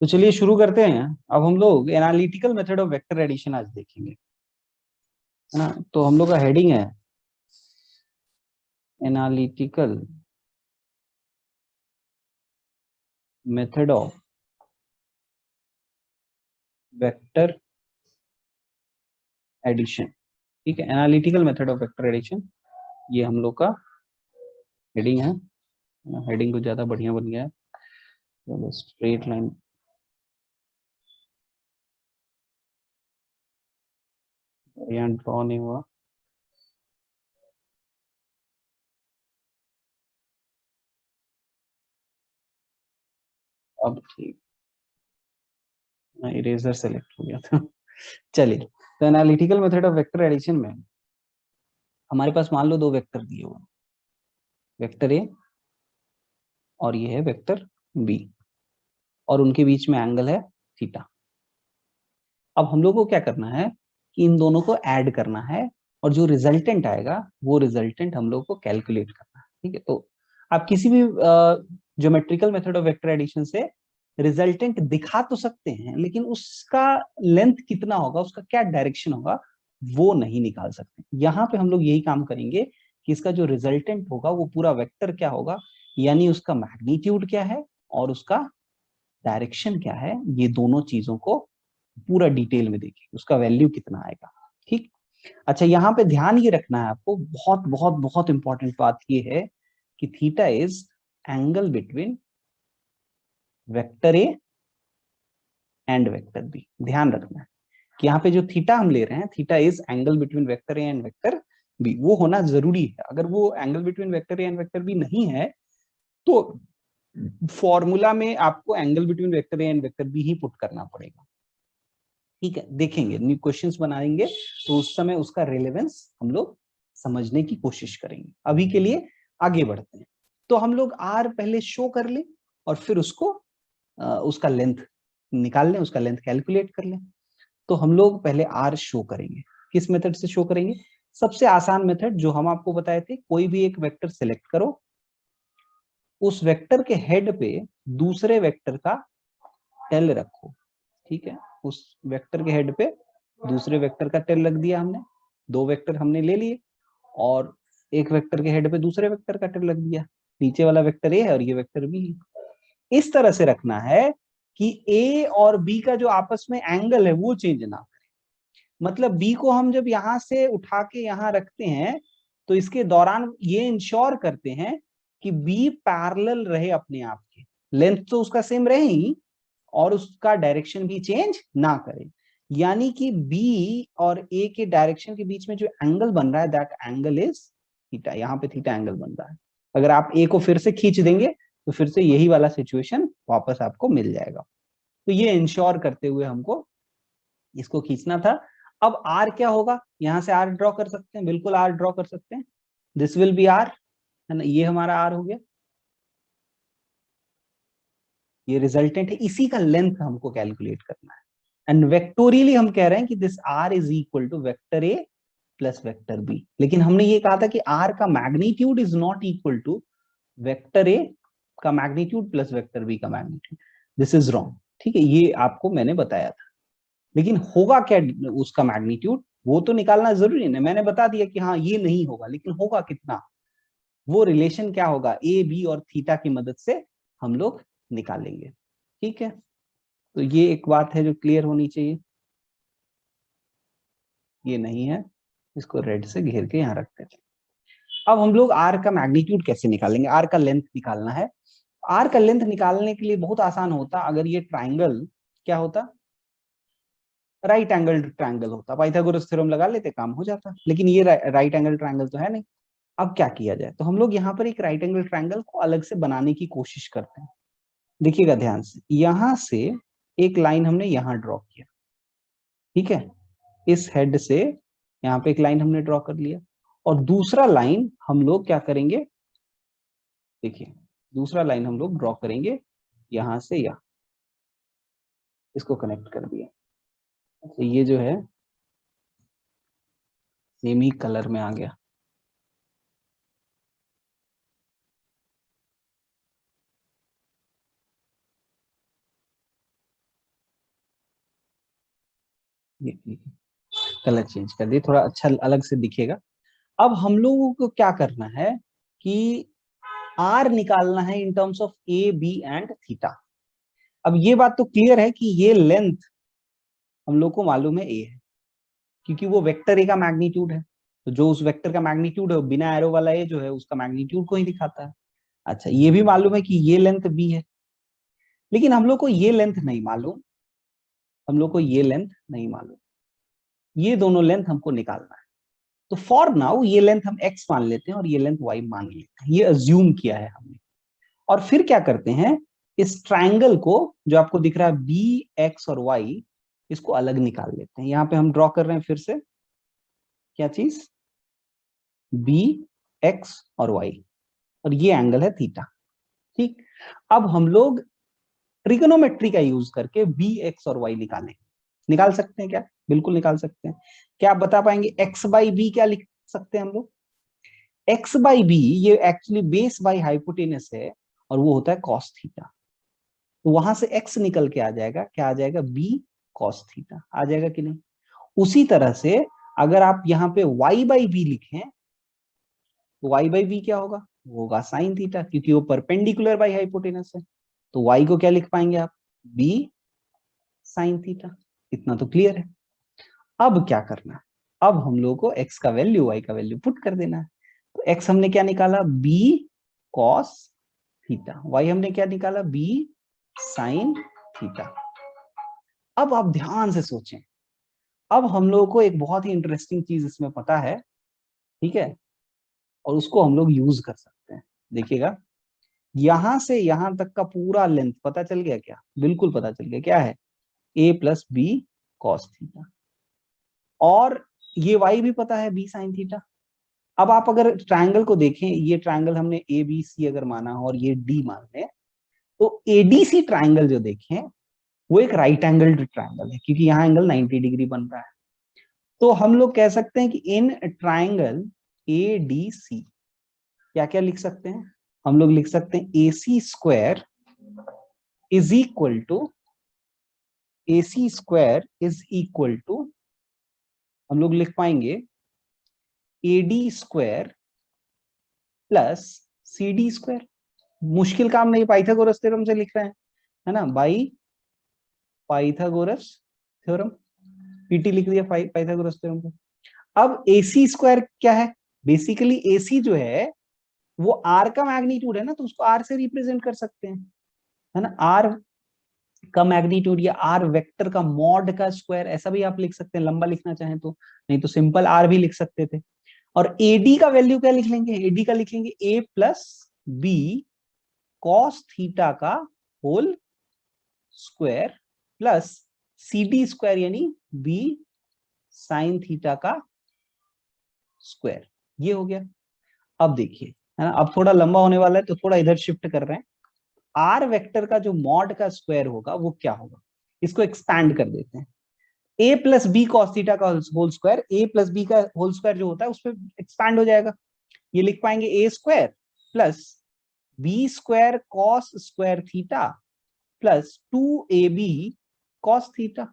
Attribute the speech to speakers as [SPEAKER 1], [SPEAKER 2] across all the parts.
[SPEAKER 1] तो चलिए शुरू करते हैं। अब हम लोग analytical method of vector addition आज देखेंगे, है ना। तो हम लोग का हेडिंग है analytical method of vector addition. ठीक है, analytical method of vector addition, ये हम लोग का हेडिंग है। हेडिंग कुछ ज्यादा बढ़िया बन गया है। चलो स्ट्रेट लाइन, यहाँ ड्रॉ नहीं हुआ। अब ठीक, इरेजर सेलेक्ट हो गया था। चलिए, तो analytical method of vector addition में हमारे पास मान लो दो वेक्टर दिए हुए, वेक्टर ए और ये है वेक्टर बी, और उनके बीच में एंगल है थीटा। अब हम लोग को क्या करना है कि इन दोनों को ऐड करना है, और जो रिजल्टेंट आएगा वो रिजल्टेंट हम लोग को कैलकुलेट करना है। ठीक है, तो आप किसी भी geometrical method of vector addition से रिजल्टेंट दिखा तो सकते हैं, लेकिन उसका लेंथ कितना होगा, उसका क्या डायरेक्शन होगा, वो नहीं निकाल सकते। यहाँ पे हम लोग यही काम करेंगे कि इसका जो रिजल्टेंट होगा वो पूरा वेक्टर क्या होगा, यानी उसका मैग्नीट्यूड क्या है और उसका डायरेक्शन क्या है, ये दोनों चीजों को पूरा डिटेल में देखिए, उसका वैल्यू कितना आएगा। ठीक। अच्छा, यहाँ पे ध्यान ये रखना है आपको, बहुत बहुत बहुत इंपॉर्टेंट बात ये है कि theta is angle between vector A and vector B. ध्यान रखना है कि यहाँ पे जो थीटा हम ले रहे हैं, theta is angle between vector A and vector B, वो होना जरूरी है। अगर वो angle between vector A and vector B नहीं है तो फॉर्मूला में आपको angle between vector A and vector B ही पुट करना पड़ेगा। ठीक है, देखेंगे न्यू क्वेश्चंस बनाएंगे तो उस समय उसका रेलेवेंस हम लोग समझने की कोशिश करेंगे। अभी के लिए आगे बढ़ते हैं। तो हम लोग आर पहले शो कर लें और फिर उसको उसका लेंथ निकाल लें, उसका लेंथ कैलकुलेट कर लें। तो हम लोग पहले आर शो करेंगे। किस मेथड से शो करेंगे? सबसे आसान मेथड जो हम आपको बताए थे, कोई भी एक वेक्टर सिलेक्ट करो, उस वेक्टर के हेड पे दूसरे वेक्टर का टेल रखो। ठीक है, उस वेक्टर के हेड पे दूसरे वेक्टर का टेल रख दिया हमने। दो वेक्टर हमने ले लिए और एक वेक्टर के हेड पे दूसरे वेक्टर का टेल रख दिया। नीचे वाला वेक्टर ए है और ये वेक्टर बी है। इस तरह से रखना है कि ए और बी का जो आपस में एंगल है वो चेंज ना करे। मतलब बी को हम जब यहां से उठा के यहां रखते हैं तो इसके दौरान ये इंश्योर करते हैं कि बी पैरेलल रहे अपने आप के, लेंथ तो उसका सेम रहे ही और उसका डायरेक्शन भी चेंज ना करे। यानी कि बी और ए के डायरेक्शन के बीच में जो एंगल बन रहा है, दैट एंगल इज थीटा। यहाँ पे थीटा एंगल बन रहा है। अगर आप ए को फिर से खींच देंगे तो फिर से यही वाला सिचुएशन वापस आपको मिल जाएगा। तो ये इंश्योर करते हुए हमको इसको खींचना था। अब आर क्या होगा, यहां से आर ड्रॉ कर सकते हैं, बिल्कुल आर ड्रॉ कर सकते हैं। दिस विल बी आर, है ना, ये हमारा आर हो गया। ये रिजल्टेंट है, इसी का लेंथ हमको कैलकुलेट करना है। एंड वेक्टोरियली हम कह रहे हैं कि this R is equal to vector A plus vector B. लेकिन हमने ये कहा था कि आर का magnitude is not equal to vector A का मैग्नीट्यूड प्लस वेक्टर बी का मैग्नीट्यूड। This is wrong. ठीक है, ये आपको मैंने बताया था। लेकिन होगा क्या उसका मैग्नीट्यूड, वो तो निकालना जरूरी है। मैंने बता दिया कि हाँ ये नहीं होगा, लेकिन होगा कितना, वो रिलेशन क्या होगा, ए बी और थीटा की मदद से हम लोग निकालेंगे। ठीक है, तो ये एक बात है जो क्लियर होनी चाहिए। ये नहीं है, इसको रेड से घेर के यहाँ रखते हैं। अब हम लोग आर का मैग्नीट्यूड कैसे निकालेंगे, आर का लेंथ निकालना है। आर का लेंथ निकालने के लिए बहुत आसान होता, अगर ये ट्राइंगल क्या होता, राइट एंगल ट्राइंगल होता, पाइथागोरस थ्योरम लगा लेते, काम हो जाता। लेकिन ये राइट एंगल ट्राइंगल तो है नहीं। अब क्या किया जाए, तो हम लोग यहाँ पर एक राइट एंगल ट्राइंगल को अलग से बनाने की कोशिश करते हैं। देखिएगा ध्यान से, यहां से एक लाइन हमने यहां ड्रॉ किया। ठीक है, इस हेड से यहाँ पे एक लाइन हमने ड्रॉ कर लिया, और दूसरा लाइन हम लोग क्या करेंगे, देखिए दूसरा लाइन हम लोग ड्रॉ करेंगे यहां से यहाँ, इसको कनेक्ट कर दिया। तो ये जो है सेम ही कलर में आ गया। ये कलर चेंज कर दिए, थोड़ा अच्छा अलग से दिखेगा। अब हम लोगों को क्या करना है कि आर निकालना है in terms of A B and theta. अब ये बात तो क्लियर है कि ये लेंथ हम लोग को मालूम है ए है, क्योंकि वो वेक्टर ए का मैग्नीट्यूड है। तो जो उस वेक्टर का मैग्नीट्यूड है बिना एरो वाला ए जो है उसका मैग्नीट्यूड को ही दिखाता है। अच्छा, ये भी मालूम है कि ये लेंथ बी है, लेकिन हम लोग को ये लेंथ नहीं मालूम, हम लोग को ये लेंथ नहीं मालूम, ये दोनों लेंथ हमको निकालना है। तो फॉर नाउ ये लेंथ हम x मान लेते हैं और ये लेंथ y मान लेते हैं, ये अज्यूम किया है हमने। और फिर क्या करते हैं, इस ट्रायंगल को जो आपको दिख रहा है बी एक्स और y, इसको अलग निकाल लेते हैं। यहां पे हम ड्रॉ कर रहे हैं फिर से क्या चीज, बी एक्स और y, और ये एंगल है थीटा। ठीक, अब हम लोग ट्रिगोनोमेट्री का यूज करके बी एक्स और y निकालें। निकाल सकते हैं क्या? बिल्कुल निकाल सकते हैं। क्या आप बता पाएंगे x बाई बी क्या लिख सकते हैं हम लोग? x बाई बी ये एक्चुअली बेस बाई हाइपोटेनस है और वो होता है cos थीटा। तो वहां से x निकल के आ जाएगा, क्या आ जाएगा, b cos थीटा आ जाएगा कि नहीं। उसी तरह से अगर आप यहाँ पे y बाई बी लिखें तो y बाई बी क्या होगा, वो होगा साइन थीटा, क्योंकि वो परपेंडिकुलर बाई हाइपोटेनस है। तो y को क्या लिख पाएंगे आप, b साइन थीटा। इतना तो क्लियर है। अब क्या करना है, अब हम लोगों को x का वैल्यू y का वैल्यू पुट कर देना है। तो x हमने क्या निकाला, b cos थीटा, y हमने क्या निकाला, b sin थीटा। अब आप ध्यान से सोचें, अब हम लोगों को एक बहुत ही इंटरेस्टिंग चीज इसमें पता है, ठीक है, और उसको हम लोग यूज कर सकते हैं। देखिएगा, यहां से यहां तक का पूरा लेंथ पता चल गया क्या? बिल्कुल पता चल गया। क्या है, a plus B cos theta, और ये y भी पता है, b साइन थीटा। अब आप अगर ट्रायंगल को देखें, ये ट्रायंगल हमने ए बी सी अगर माना और ये डी मान लें, तो एडीसी ट्रायंगल जो देखें वो एक राइट एंगल्ड ट्रायंगल है, क्योंकि यहाँ एंगल 90 डिग्री बन रहा है। तो हम लोग कह सकते हैं कि in triangle A D C क्या क्या लिख सकते हैं, हम लोग लिख सकते हैं A C square is equal to, A C square is equal to, हम लोग लिख पाएंगे A D square plus C D square. मुश्किल काम नहीं, पाइथागोरस थ्योरम से लिख रहे हैं, है ना, बाई पाइथागोरस थ्योरम, पीटी लिख दिया पाइथागोरस थ्योरम को। अब एसी स्क्वायर क्या है, बेसिकली एसी जो है वो आर का मैग्नीट्यूड है ना, तो उसको आर से रिप्रेजेंट कर सकते हैं, है ना, आर का मैग्नीट्यूड या आर वेक्टर का मॉड का स्क्वायर, ऐसा भी आप लिख सकते हैं लंबा लिखना चाहें तो, नहीं तो सिंपल आर भी लिख सकते थे। और एडी का वैल्यू क्या लिख लेंगे, एडी का लिख लेंगे A plus B cos theta का whole square plus C D square यानी बी साइन थीटा का स्क्वायर। ये हो गया। अब देखिए, है ना, अब थोड़ा लंबा होने वाला है तो थोड़ा इधर शिफ्ट कर रहे हैं। आर वेक्टर का जो मॉड का स्क्वायर होगा वो क्या होगा, इसको एक्सपैंड कर देते हैं। A plus B cos theta का होल स्क्वायर, ए प्लस बी का होल स्क्वायर जो होता है उस पर एक्सपैंड हो जाएगा। ये लिख पाएंगे A square plus B square cos square theta plus 2ab cos theta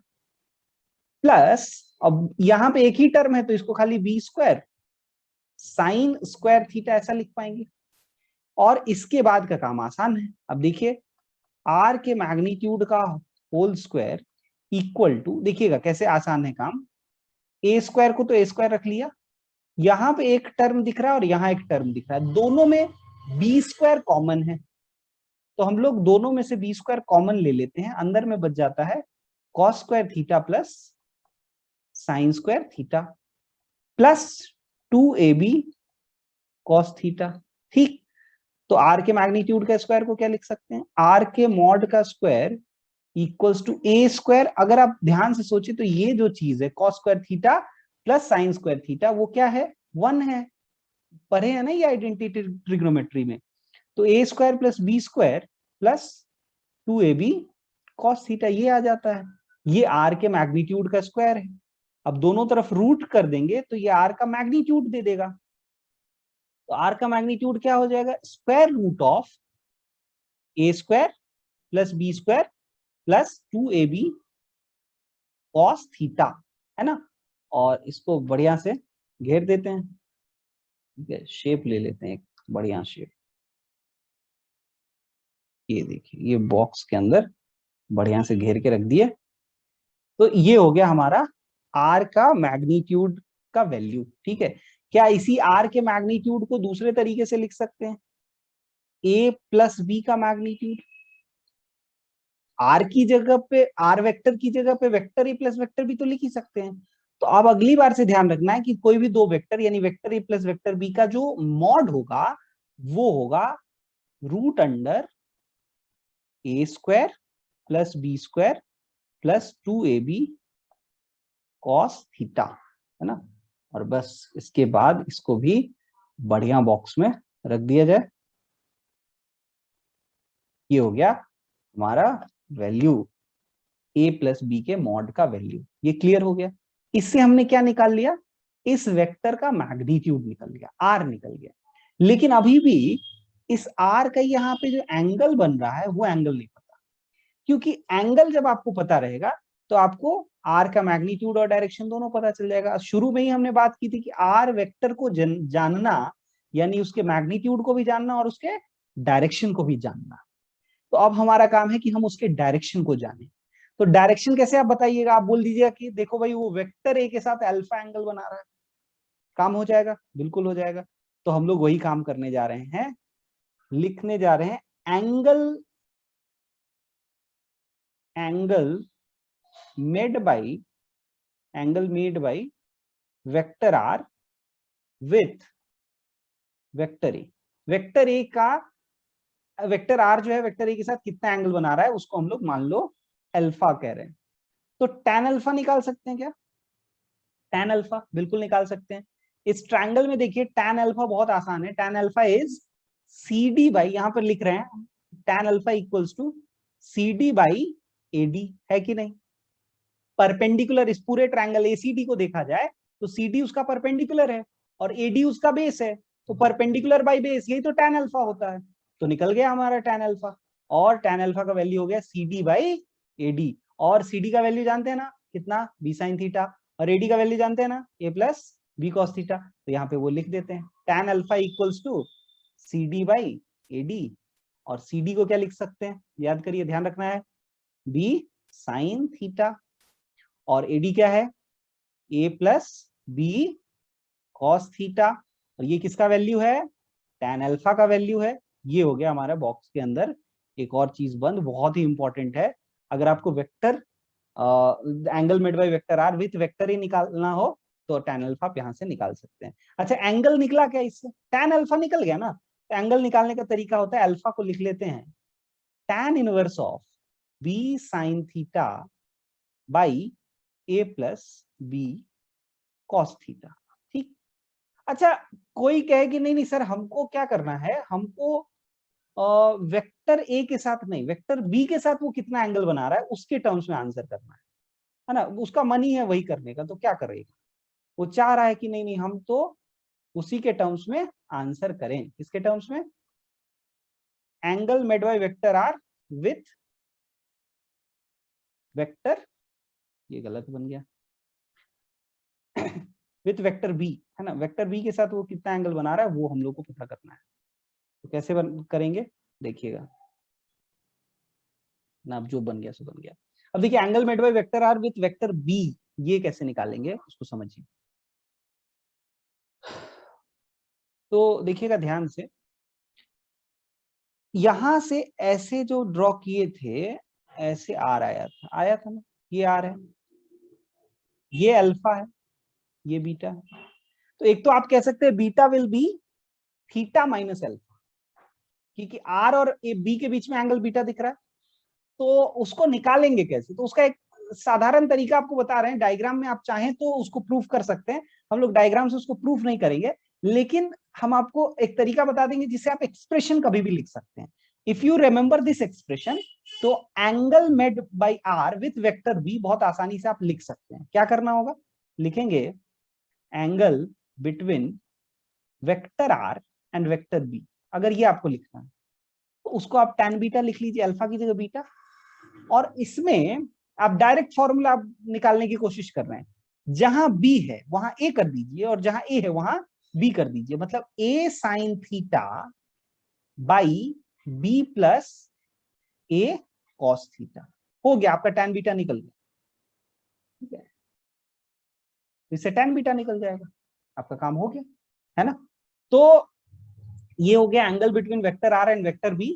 [SPEAKER 1] plus, अब यहां पे एक ही टर्म है तो इसको खाली B square sine square theta ऐसा लिख पाएंगे। और इसके बाद का काम आसान है। अब देखिए, आर के मैग्नीट्यूड का होल स्क्वायर इक्वल टू, देखिएगा कैसे आसान है काम, ए स्क्वायर को तो ए स्क्वायर रख लिया, यहां पे एक टर्म दिख रहा है और यहां एक टर्म दिख रहा है, दोनों में बी स्क्वायर कॉमन है, तो हम लोग दोनों में से बी स्क्वायर कॉमन ले लेते हैं, अंदर में बच जाता है cos square theta plus sign square theta plus 2ab cos theta. ठीक, तो आर के मैग्नीट्यूड का स्क्वायर को क्या लिख सकते हैं, आर के मॉड का square equals to A square. अगर आप ध्यान से सोचे तो ये जो चीज है cos square theta plus sign square theta वो क्या है, 1 है, पढ़े है ना ये आइडेंटिटी ट्रिग्नोमेट्री में। तो A square plus B square plus 2ab cos theta ये आ जाता है, ये आर के मैग्नीट्यूड का स्क्वायर है। अब दोनों तरफ रूट कर देंगे तो ये आर का मैग्नीट्यूड दे देगा, तो आर का मैग्नीट्यूड क्या हो जाएगा, square root of A square plus B square plus 2ab cos theta. है ना, और इसको बढ़िया से घेर देते हैं। ठीक है, शेप ले लेते हैं एक बढ़िया शेप। ये देखिए, ये बॉक्स के अंदर बढ़िया से घेर के रख दिए। तो ये हो गया हमारा आर का मैग्नीट्यूड का वैल्यू। ठीक है, क्या इसी आर के मैग्नीट्यूड को दूसरे तरीके से लिख सकते हैं? ए प्लस बी का मैग्नीट्यूड, आर की जगह पे, आर वेक्टर की जगह पे vector A plus vector B तो लिख ही सकते हैं। तो अब अगली बार से ध्यान रखना है कि कोई भी दो वेक्टर यानी vector A plus vector B का जो मॉड होगा वो होगा root under A square plus B square plus 2ab cos theta, है ना। और बस इसके बाद इसको भी बढ़िया बॉक्स में रख दिया जाए। ये हो गया हमारा वैल्यू ए प्लस बी के मॉड का वैल्यू। ये क्लियर हो गया। इससे हमने क्या निकाल लिया? इस वेक्टर का मैग्नीट्यूड निकल गया, आर निकल गया। लेकिन अभी भी इस आर का यहाँ पे जो एंगल बन रहा है वो एंगल नहीं पता, क्योंकि एंगल जब आपको पता रहेगा तो आपको आर का मैग्नीट्यूड और डायरेक्शन दोनों पता चल जाएगा। शुरू में ही हमने बात की थी कि आर वेक्टर को जानना यानी उसके मैग्नीट्यूड को भी जानना और उसके डायरेक्शन को भी जानना। तो अब हमारा काम है कि हम उसके डायरेक्शन को जाने। तो डायरेक्शन कैसे आप बताइएगा? आप बोल दीजिएगा कि देखो भाई वो वेक्टर ए के साथ अल्फा एंगल बना रहा है, काम हो जाएगा, बिल्कुल हो जाएगा। तो हम लोग वही काम करने जा रहे हैं, लिखने जा रहे हैं angle made by vector R with vector A. Vector A का वेक्टर आर जो है वेक्टर ए के साथ कितना एंगल बना रहा है उसको हम लोग मान लो अल्फा कह रहे हैं। तो tan अल्फा निकाल सकते हैं क्या? tan अल्फा बिल्कुल निकाल सकते हैं। इस ट्रायंगल में देखिए tan अल्फा बहुत आसान है। tan alpha is CD by, यहां पर लिख रहे हैं tan alpha equals to CD by AD, है कि नहीं? परपेंडिकुलर इस पूरे ट्रायंगल ACD को देखा जाए तो CD उसका परपेंडिकुलर है और AD उसका बेस है, तो परपेंडिकुलर बाई बेस, यही तो tan अल्फा होता है। तो निकल गया हमारा tan अल्फा, और tan अल्फा का वैल्यू हो गया CD बाई AD। और CD का वैल्यू जानते हैं ना कितना? B sin theta. और AD का वैल्यू जानते हैं ना A plus B cos theta. तो यहाँ पे वो लिख देते हैं tan alpha equals to CD by AD। और CD को क्या लिख सकते हैं? याद करिए, ध्यान रखना है, B sin थीटा। और AD क्या है? A plus B cos theta. और ये किसका वैल्यू है? tan अल्फा का वैल्यू है। ये हो गया हमारा बॉक्स के अंदर एक और चीज बंद, बहुत ही इंपॉर्टेंट है। अगर आपको vector angle made by vector R with vector ही निकालना हो तो tan अल्फा आप यहां से निकाल सकते हैं। अच्छा, एंगल निकला क्या इससे? tan अल्फा निकल गया ना। तो एंगल निकालने का तरीका होता है, अल्फा को लिख लेते हैं tan inverse of B sin theta by A plus B cos theta. ठीक। अच्छा, कोई कहे कि नहीं नहीं सर हमको क्या करना है, हमको वेक्टर ए के साथ नहीं, वेक्टर बी के साथ वो कितना एंगल बना रहा है उसके टर्म्स में आंसर करना है ना, उसका मन ही है वही करने का। तो क्या करेगा? वो चाह रहा है कि नहीं नहीं हम तो उसी के टर्म्स में आंसर करें। किसके टर्म्स में? Angle made by vector R with vector, ये गलत बन गया, विथ वेक्टर बी, है ना। वेक्टर बी के साथ वो कितना एंगल बना रहा है वो हम लोग को पता करना है। तो कैसे करेंगे देखिएगा ना, अब जो बन गया सो बन गया। अब देखिए angle made by vector R with vector B, ये कैसे निकालेंगे उसको समझिए। तो देखिएगा ध्यान से, यहां से ऐसे जो ड्रॉ किए थे ऐसे आर आया था ना, ये आर है, ये अल्फा है, ये बीटा है। तो एक तो आप कह सकते हैं beta will be theta minus alpha, क्योंकि आर और ए बी के बीच में एंगल बीटा दिख रहा है। तो उसको निकालेंगे कैसे? तो उसका एक साधारण तरीका आपको बता रहे हैं, डायग्राम में आप चाहें तो उसको प्रूफ कर सकते हैं। हम लोग डायग्राम से उसको प्रूफ नहीं करेंगे, लेकिन हम आपको एक तरीका बता देंगे जिससे आप एक्सप्रेशन कभी भी लिख सकते हैं। If you remember this expression, तो angle made by R with vector B बहुत आसानी से आप लिख सकते हैं। क्या करना होगा? लिखेंगे angle between vector R and vector B. अगर ये आपको लिखना है तो उसको आप tan बीटा लिख लीजिए, अल्फा की जगह बीटा। और इसमें आप डायरेक्ट फॉर्मूला आप निकालने की कोशिश कर रहे हैं, जहां बी है वहां ए कर दीजिए और जहां ए है वहां बी कर दीजिए, मतलब A sine theta by B plus A cos theta. हो गया आपका tan बीटा निकल गया, ठीक है, इससे tan बीटा निकल जाएगा, आपका काम हो गया, है ना। तो ये हो गया angle between vector R and vector B.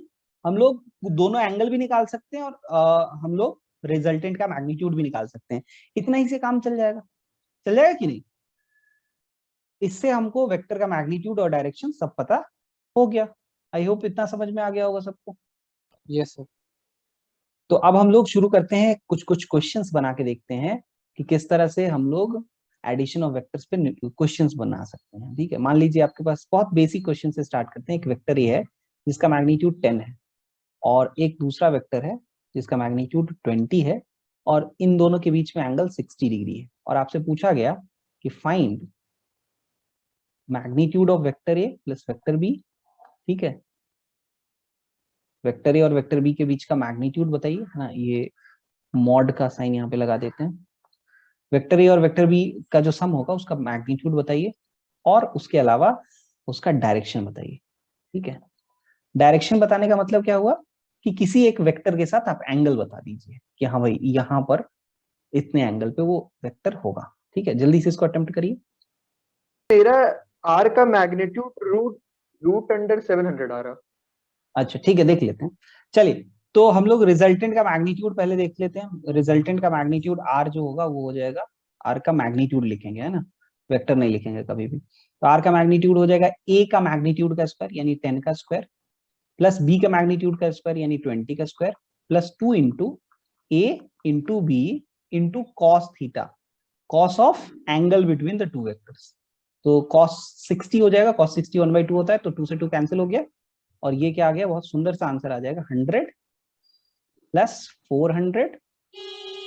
[SPEAKER 1] हम लोग दोनों एंगल भी निकाल सकते हैं और हम लोग रिजल्टेंट का मैग्नीट्यूड भी निकाल सकते हैं। इतना ही से काम चल जाएगा, चल जाएगा कि नहीं। इससे हमको वेक्टर का मैग्नीट्यूड और डायरेक्शन सब पता हो गया। आई होप इतना समझ में आ गया होगा सबको।
[SPEAKER 2] Yes sir.
[SPEAKER 1] तो अब हम लोग शुरू करते हैं, कुछ कुछ क्वेश्चंस बना के देखते हैं कि किस तरह से हम लोग एडिशन ऑफ वेक्टर्स पे क्वेश्चंस बना सकते हैं। ठीक है, मान लीजिए आपके पास बहुत बेसिक क्वेश्चन से स्टार्ट करते हैं। एक वेक्टर ये है जिसका मैग्नीट्यूड 10 है और एक दूसरा वेक्टर है जिसका मैग्नीट्यूड 20 है और इन दोनों के बीच में एंगल 60 डिग्री है। और आपसे पूछा गया कि find magnitude of vector A plus vector B. ठीक है, वेक्टर ए और वेक्टर बी के बीच का मैग्नीट्यूड बताइए, है ना। ये मॉड का साइन यहाँ पे लगा देते हैं। वेक्टर ए और वेक्टर बी का जो सम होगा उसका मैग्नीट्यूड बताइए और उसके अलावा उसका डायरेक्शन बताइए। ठीक है, डायरेक्शन बताने का मतलब क्या हुआ कि किसी एक वेक्टर के साथ आप एंगल बता दीजिए कि हाँ भाई यहाँ पर इतने एंगल पे वो वेक्टर होगा। ठीक है, जल्दी से इसको अटेम्प्ट करिए।
[SPEAKER 2] मेरा आर का मैग्नीट्यूड रूट रूट अंडर 700 आ रहा।
[SPEAKER 1] अच्छा ठीक है, देख लेते हैं। चलिए, तो हम लोग रिजल्टेंट का मैग्नीट्यूड पहले देख लेते हैं। रिजल्टेंट का मैग्नीट्यूड आर जो होगा वो हो जाएगा, आर का मैग्नीट्यूड लिखेंगे, है ना, वेक्टर नहीं लिखेंगे कभी भी। तो आर का मैग्नीट्यूड हो जाएगा ए का मैग्नीट्यूड का स्क्वायर यानी 10 का स्क्वायर प्लस बी का मैग्नीट्यूड का स्क्वायर यानी 20 का square plus 2 into A into B into cos theta, cos of angle between the two vectors. तो कॉस 60 हो जाएगा, कॉस 60 1/2 होता है तो 2 से 2 कैंसिल हो गया और ये क्या आ गया, बहुत सुंदर सा आंसर आ जाएगा 100 प्लस 400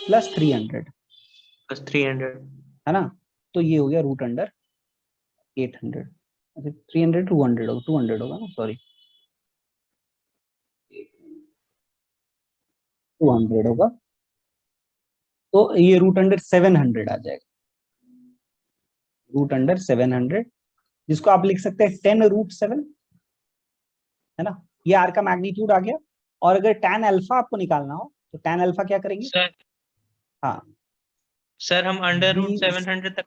[SPEAKER 1] प्लस 300,
[SPEAKER 3] प्लस 300,
[SPEAKER 1] है ना। तो ये हो गया रूट अंडर 800। अच्छा 300 200 होगा, 200 होगा ना, सॉरी 200 होगा। तो ये रूट अंडर 700 आ जाएगा, रूट अंडर 700, जिसको आप लिख सकते हैं 10√7, है ना। ये आर का मैग्नीट्यूड आ गया। और अगर tan अल्फा आपको निकालना हो तो tan अल्फा क्या करेंगे।
[SPEAKER 3] सर
[SPEAKER 1] हाँ
[SPEAKER 3] सर हम अंडर रूट
[SPEAKER 1] बी,
[SPEAKER 3] 700 तक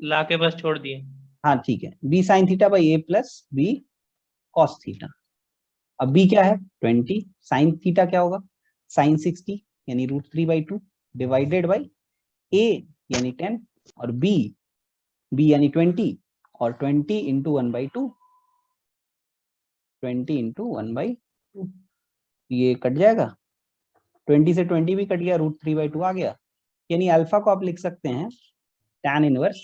[SPEAKER 3] लाके बस छोड़ दिए।
[SPEAKER 1] हाँ ठीक है, B sine theta by A plus B cos theta. अब बी क्या है 20, साइन थीटा क्या होगा साइन 60 यानी √3/2 डिवाइडेड बाई ए यानी 10 और बी यानी 20 और 20 इंटू 1/2, 20 इंटू 1/2 ये कट जाएगा, 20 से 20 भी कट गया, √3/2 आ गया। यानी अल्फा को आप लिख सकते हैं tan इनवर्स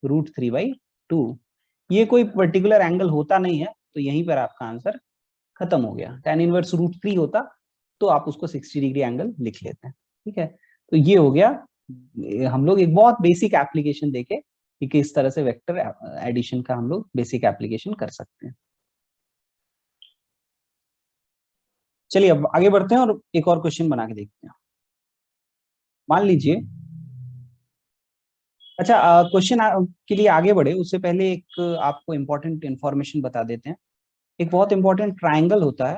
[SPEAKER 1] √3/2। ये कोई पर्टिकुलर एंगल होता नहीं है तो यहीं पर आपका आंसर खत्म हो गया। tan इनवर्स √3 होता तो आप उसको 60 डिग्री एंगल लिख लेते हैं। ठीक है, तो ये हो गया, हम लोग एक बहुत बेसिक एप्लीकेशन देखे कि किस तरह से वेक्टर एडिशन का हम लोग बेसिक एप्लीकेशन कर सकते हैं। चलिए अब आगे बढ़ते हैं और एक और क्वेश्चन बना के देखते हैं। मान लीजिए, अच्छा क्वेश्चन के लिए आगे बढ़े उससे पहले एक आपको इंपॉर्टेंट इंफॉर्मेशन बता देते हैं। एक बहुत इंपॉर्टेंट ट्राइंगल होता है,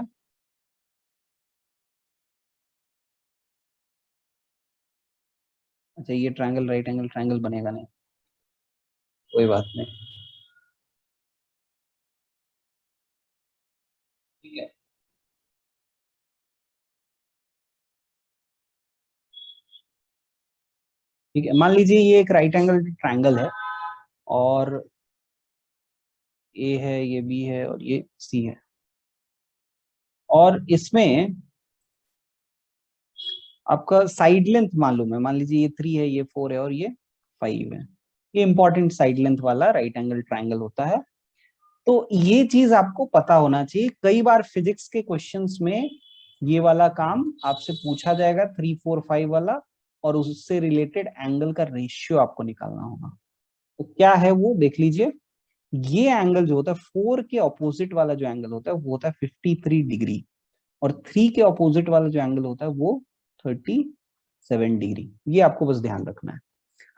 [SPEAKER 1] अच्छा ये ट्राइंगल राइट एंगल ट्राइंगल बनेगा नहीं, कोई बात नहीं, ठीक है। ठीक है, मान लीजिए ये एक राइट एंगल ट्राइंगल है और ए है, ये बी है और ये सी है और इसमें आपका साइड लेंथ मालूम है। मान लीजिए ये 3 है, ये 4 है और ये 5 है। ये इंपॉर्टेंट साइड लेंथ वाला राइट एंगल ट्राइंगल होता है। तो ये चीज आपको पता होना चाहिए। कई बार फिजिक्स के क्वेश्चंस में ये वाला काम आपसे पूछा जाएगा 3 4 5 वाला और उससे रिलेटेड एंगल का रेशियो आपको निकालना होगा। तो क्या है वो देख लीजिए। ये एंगल जो होता है 4 के ऑपोजिट वाला जो एंगल होता है वो होता है 53 डिग्री और 3 के ऑपोजिट वाला जो एंगल होता है वो 37 डिग्री। ये आपको बस ध्यान रखना है।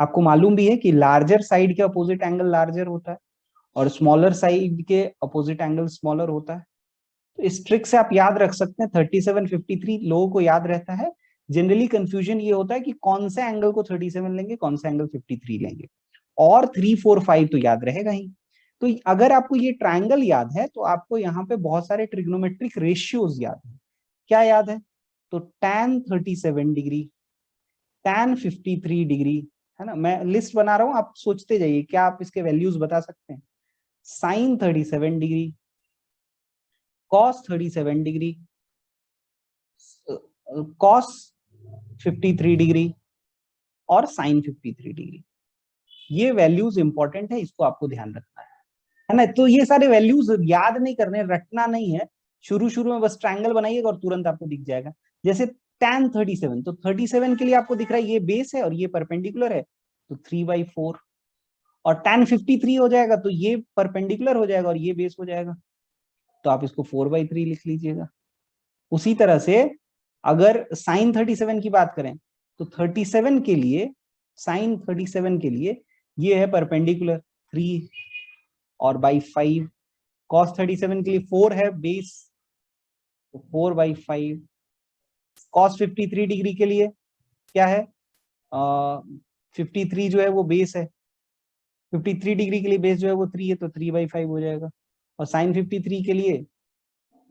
[SPEAKER 1] आपको मालूम भी है कि लार्जर साइड के अपोजिट एंगल लार्जर होता है और स्मॉलर साइड के अपोजिट एंगल स्मॉलर होता है। तो इस ट्रिक से आप याद रख सकते हैं 37, 53 लोगों को याद रहता है। जनरली कंफ्यूजन ये होता है कि कौन से एंगल को 37 लेंगे, कौन सा एंगल 53 लेंगे, और 3, 4, 5 तो याद रहेगा ही। तो अगर आपको ये ट्रायंगल याद है तो आपको यहाँ पे बहुत सारे ट्रिग्नोमेट्रिक रेशियोज याद है। क्या याद है? तो tan 37 डिग्री, tan 53 डिग्री, है ना। मैं लिस्ट बना रहा हूं, आप सोचते जाइए क्या आप इसके वैल्यूज बता सकते हैं। sin 37 degree, cos 37 degree, cos 53 degree और sin 53 डिग्री। ये वैल्यूज इंपॉर्टेंट है, इसको आपको ध्यान रखना है ना। तो ये सारे वैल्यूज याद नहीं करने, रटना नहीं है। शुरू शुरू में बस ट्रायंगल बनाइएगा और तुरंत आपको दिख जाएगा। जैसे tan 37, तो 37 के लिए आपको दिख रहा है ये बेस है और ये परपेंडिकुलर है, तो 3/4। और tan 53 हो जाएगा तो ये परपेंडिकुलर हो जाएगा और ये बेस हो जाएगा, तो आप इसको 4/3 लिख लीजिएगा। उसी तरह से अगर sin 37 की बात करें तो 37 के लिए, sin 37 के लिए ये है परपेंडिकुलर 3 और बाई 5। cos 37 के लिए 4 है बेस, तो 4/5। cos 53 डिग्री के लिए क्या है, 53 जो है वो बेस है, 53 डिग्री के लिए बेस जो है वो 3 है, तो 3/5 हो जाएगा। और sin 53 के लिए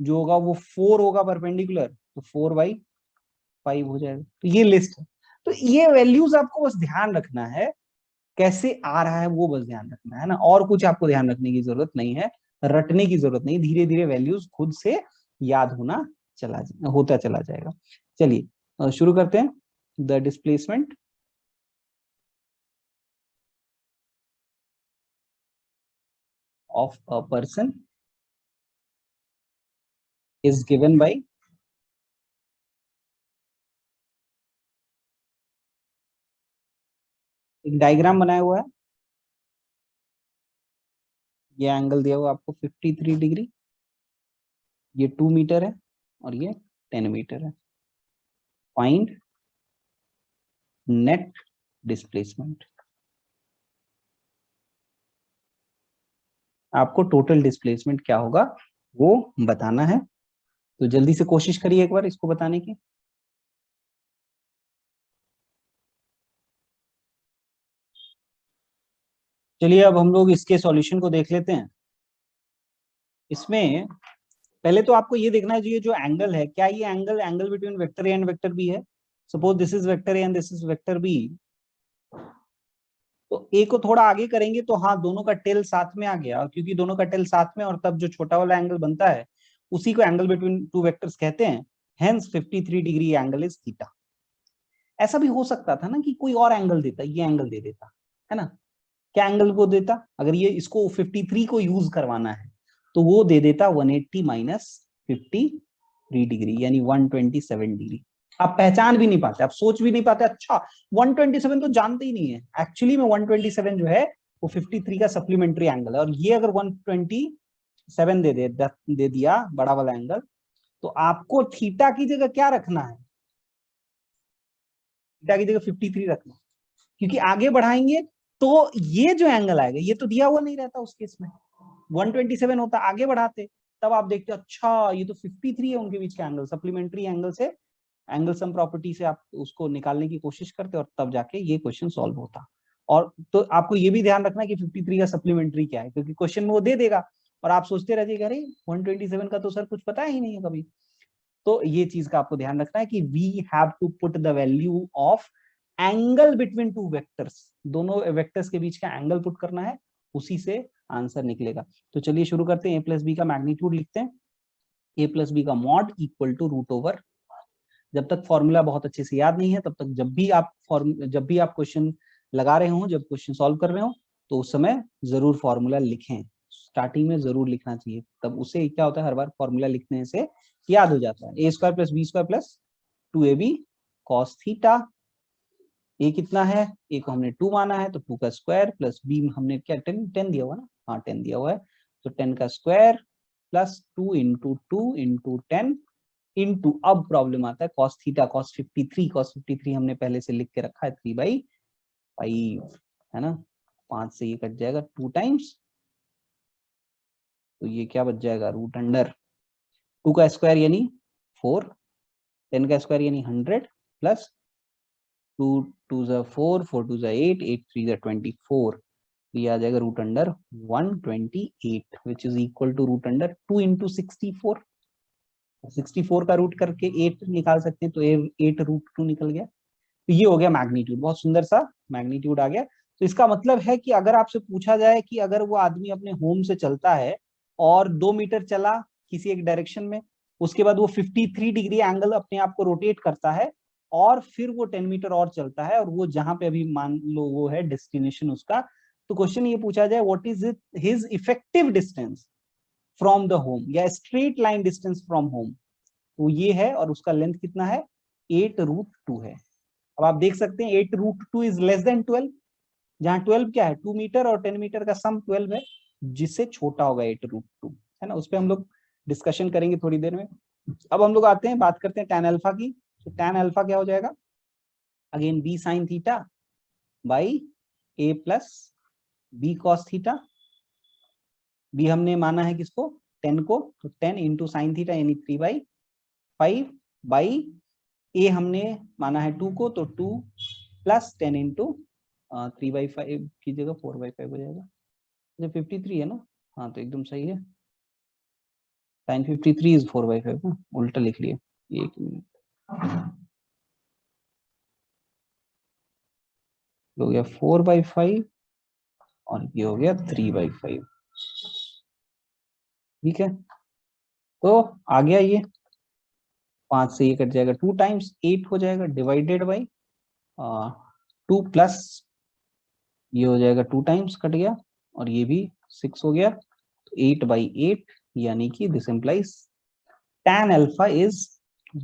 [SPEAKER 1] जो होगा वो 4 होगा परपेंडिकुलर, तो 4/5 हो जाएगा। तो ये लिस्ट है। तो ये वैल्यूज आपको बस ध्यान रखना है, कैसे आ रहा है वो बस ध्यान रखना है ना, और कुछ आपको ध्यान रखने की जरूरत नहीं है, रटने की जरूरत नहीं। धीरे धीरे वैल्यूज खुद से याद होता चला जाएगा। चलिए शुरू करते हैं। The displacement of a person is given by, एक डायग्राम बनाया हुआ है, ये एंगल दिया हुआ आपको 53 डिग्री, ये 2 मीटर है और ये 10 मीटर है। Find net displacement. आपको टोटल डिस्प्लेसमेंट क्या होगा वो बताना है, तो जल्दी से कोशिश करिए एक बार इसको बताने की। चलिए अब हम लोग इसके सॉल्यूशन को देख लेते हैं। इसमें पहले तो आपको ये देखना है, ये जो एंगल है, क्या ये angle between vector A and vector B है। Suppose this is vector A and this is vector B, तो ए को थोड़ा आगे करेंगे तो हाँ दोनों का टेल साथ में आ गया, क्योंकि दोनों का टेल साथ में, और तब जो छोटा वाला एंगल बनता है उसी को एंगल बिटवीन टू वेक्टर्स कहते हैं। Hence 53 degree angle is theta. ऐसा भी हो सकता था ना कि कोई और एंगल देता, ये एंगल दे देता, है ना। क्या एंगल को देता, अगर ये इसको 53 को यूज करवाना है तो वो दे देता 180 माइनस 53 डिग्री, यानी 127 डिग्री। आप पहचान भी नहीं पाते, आप सोच भी नहीं पाते, अच्छा 127 तो जानते ही नहीं है। एक्चुअली में 127 जो है वो 53 का सप्लीमेंट्री एंगल है, और ये अगर 127 दे दिया बड़ा वाला एंगल, तो आपको थीटा की जगह क्या रखना है, थीटा की जगह 53 रखना है, क्योंकि आगे बढ़ाएंगे तो ये जो एंगल आएगा ये तो दिया हुआ नहीं रहता उस केस में, 127 होता, आगे बढ़ाते तब आप देखते अच्छा ये तो 53 है उनके बीच का एंगल, सप्लीमेंट्री एंगल से, एंगल सम प्रॉपर्टी से आप उसको निकालने की कोशिश करते और तब जाके ये क्वेश्चन सॉल्व होता। और तो आपको ये भी ध्यान रखना है कि 53 का सप्लीमेंट्री क्या है, क्योंकि क्वेश्चन में वो दे देगा और आप सोचते रह जाइए अरे 127 का तो सर कुछ पता ही नहीं है कभी। तो ये चीज का आपको ध्यान रखना है कि we have to put the value of angle between two vectors, दोनों वेक्टर्स के बीच का एंगल पुट करना है, उसी से आंसर निकलेगा। तो चलिए शुरू करते हैं। ए प्लस बी का मैग्नीट्यूड लिखते हैं, ए प्लस बी का mod equal to root over. जब तक फॉर्मूला बहुत अच्छे से याद नहीं है तब तक जब भी आप क्वेश्चन लगा रहे हो, जब क्वेश्चन सॉल्व कर रहे हो, तो उस समय जरूर फॉर्मूला लिखें, स्टार्टिंग में जरूर लिखना चाहिए, तब उसे क्या होता है हर बार फॉर्मूला लिखने से याद हो जाता है। A square plus B square plus 2ab cos theta. A कितना है, ए को हमने 2 माना है तो 2 का स्क्वायर, प्लस बी हमने क्या 10 दिया हुआ ना, हाँ 10 दिया हुआ है, तो 10 का square plus 2 into 2 into 10 into, अब प्रॉब्लम आता है कॉस थीटा, कॉस 53 हमने पहले से लिख के रखा है 3/5, 5 है ना, 5 से ये कट जाएगा 2 टाइम्स, तो ये क्या बच जाएगा रूट अंडर 2 का स्क्वायर यानी 4, 10 का स्क्वायर यानी 100 प्लस 2 2 जा 4, 4 2 जा 8, 8 3 जा 24, ये आ जाएगा root under 128 which is equal to root under 2 into 64। 64 का रूट करके 8 निकाल सकते हैं, तो 8 रूट 2 निकल गया। तो ये हो गया मैग्नीट्यूड, बहुत सुंदर सा मैग्नीट्यूड आ गया। तो इसका मतलब है कि अगर आपसे पूछा जाए कि अगर वो आदमी अपने होम से चलता है और 2 मीटर चला किसी एक डायरेक्शन में, उसके बाद वो 53 डिग्री एंगल अपने आप को रोटेट करता है और फिर वो 10 मीटर और चलता है और वो जहां पे अभी मान लो वो है डेस्टिनेशन उसका, तो क्वेश्चन ये पूछा जाए what is it his effective distance from the home या straight line distance from home, तो ये है और उसका लेंथ कितना है 8 रूट 2 है। अब आप देख सकते हैं 8 रूट 2 इज लेस देन 12, जहां 12 क्या है 2 मीटर और 10 मीटर का सम 12 है, जिससे छोटा होगा 8 रूट 2 है ना। उस पर हम लोग डिस्कशन करेंगे थोड़ी देर में। अब हम लोग आते हैं बात करते हैं tan अल्फा की। तो tan अल्फा क्या हो जाएगा, again b sin theta by a plus b cos theta. b हमने माना है किसको 10 को, तो 10 इंटू साइन थीटा यानी 3/5 बाई a हमने माना है 2 को, तो 2 प्लस 10 इंटू 3/5 की जगह 4/5 हो जाएगा, जो 53 है ना, हाँ तो एकदम सही है। साइन 53 इज 4/5 ना, उल्टा लिख लिए। एक मिनट, हो गया 4/5 और ये हो गया 3/5, ठीक है। तो आ गया ये 5 से ये कट जाएगा 2 टाइम्स 8 हो जाएगा डिवाइडेड बाई 2 प्लस ये हो जाएगा 2 टाइम्स कट गया और ये भी 6 हो गया, तो 8/8 यानी कि this implies tan alpha is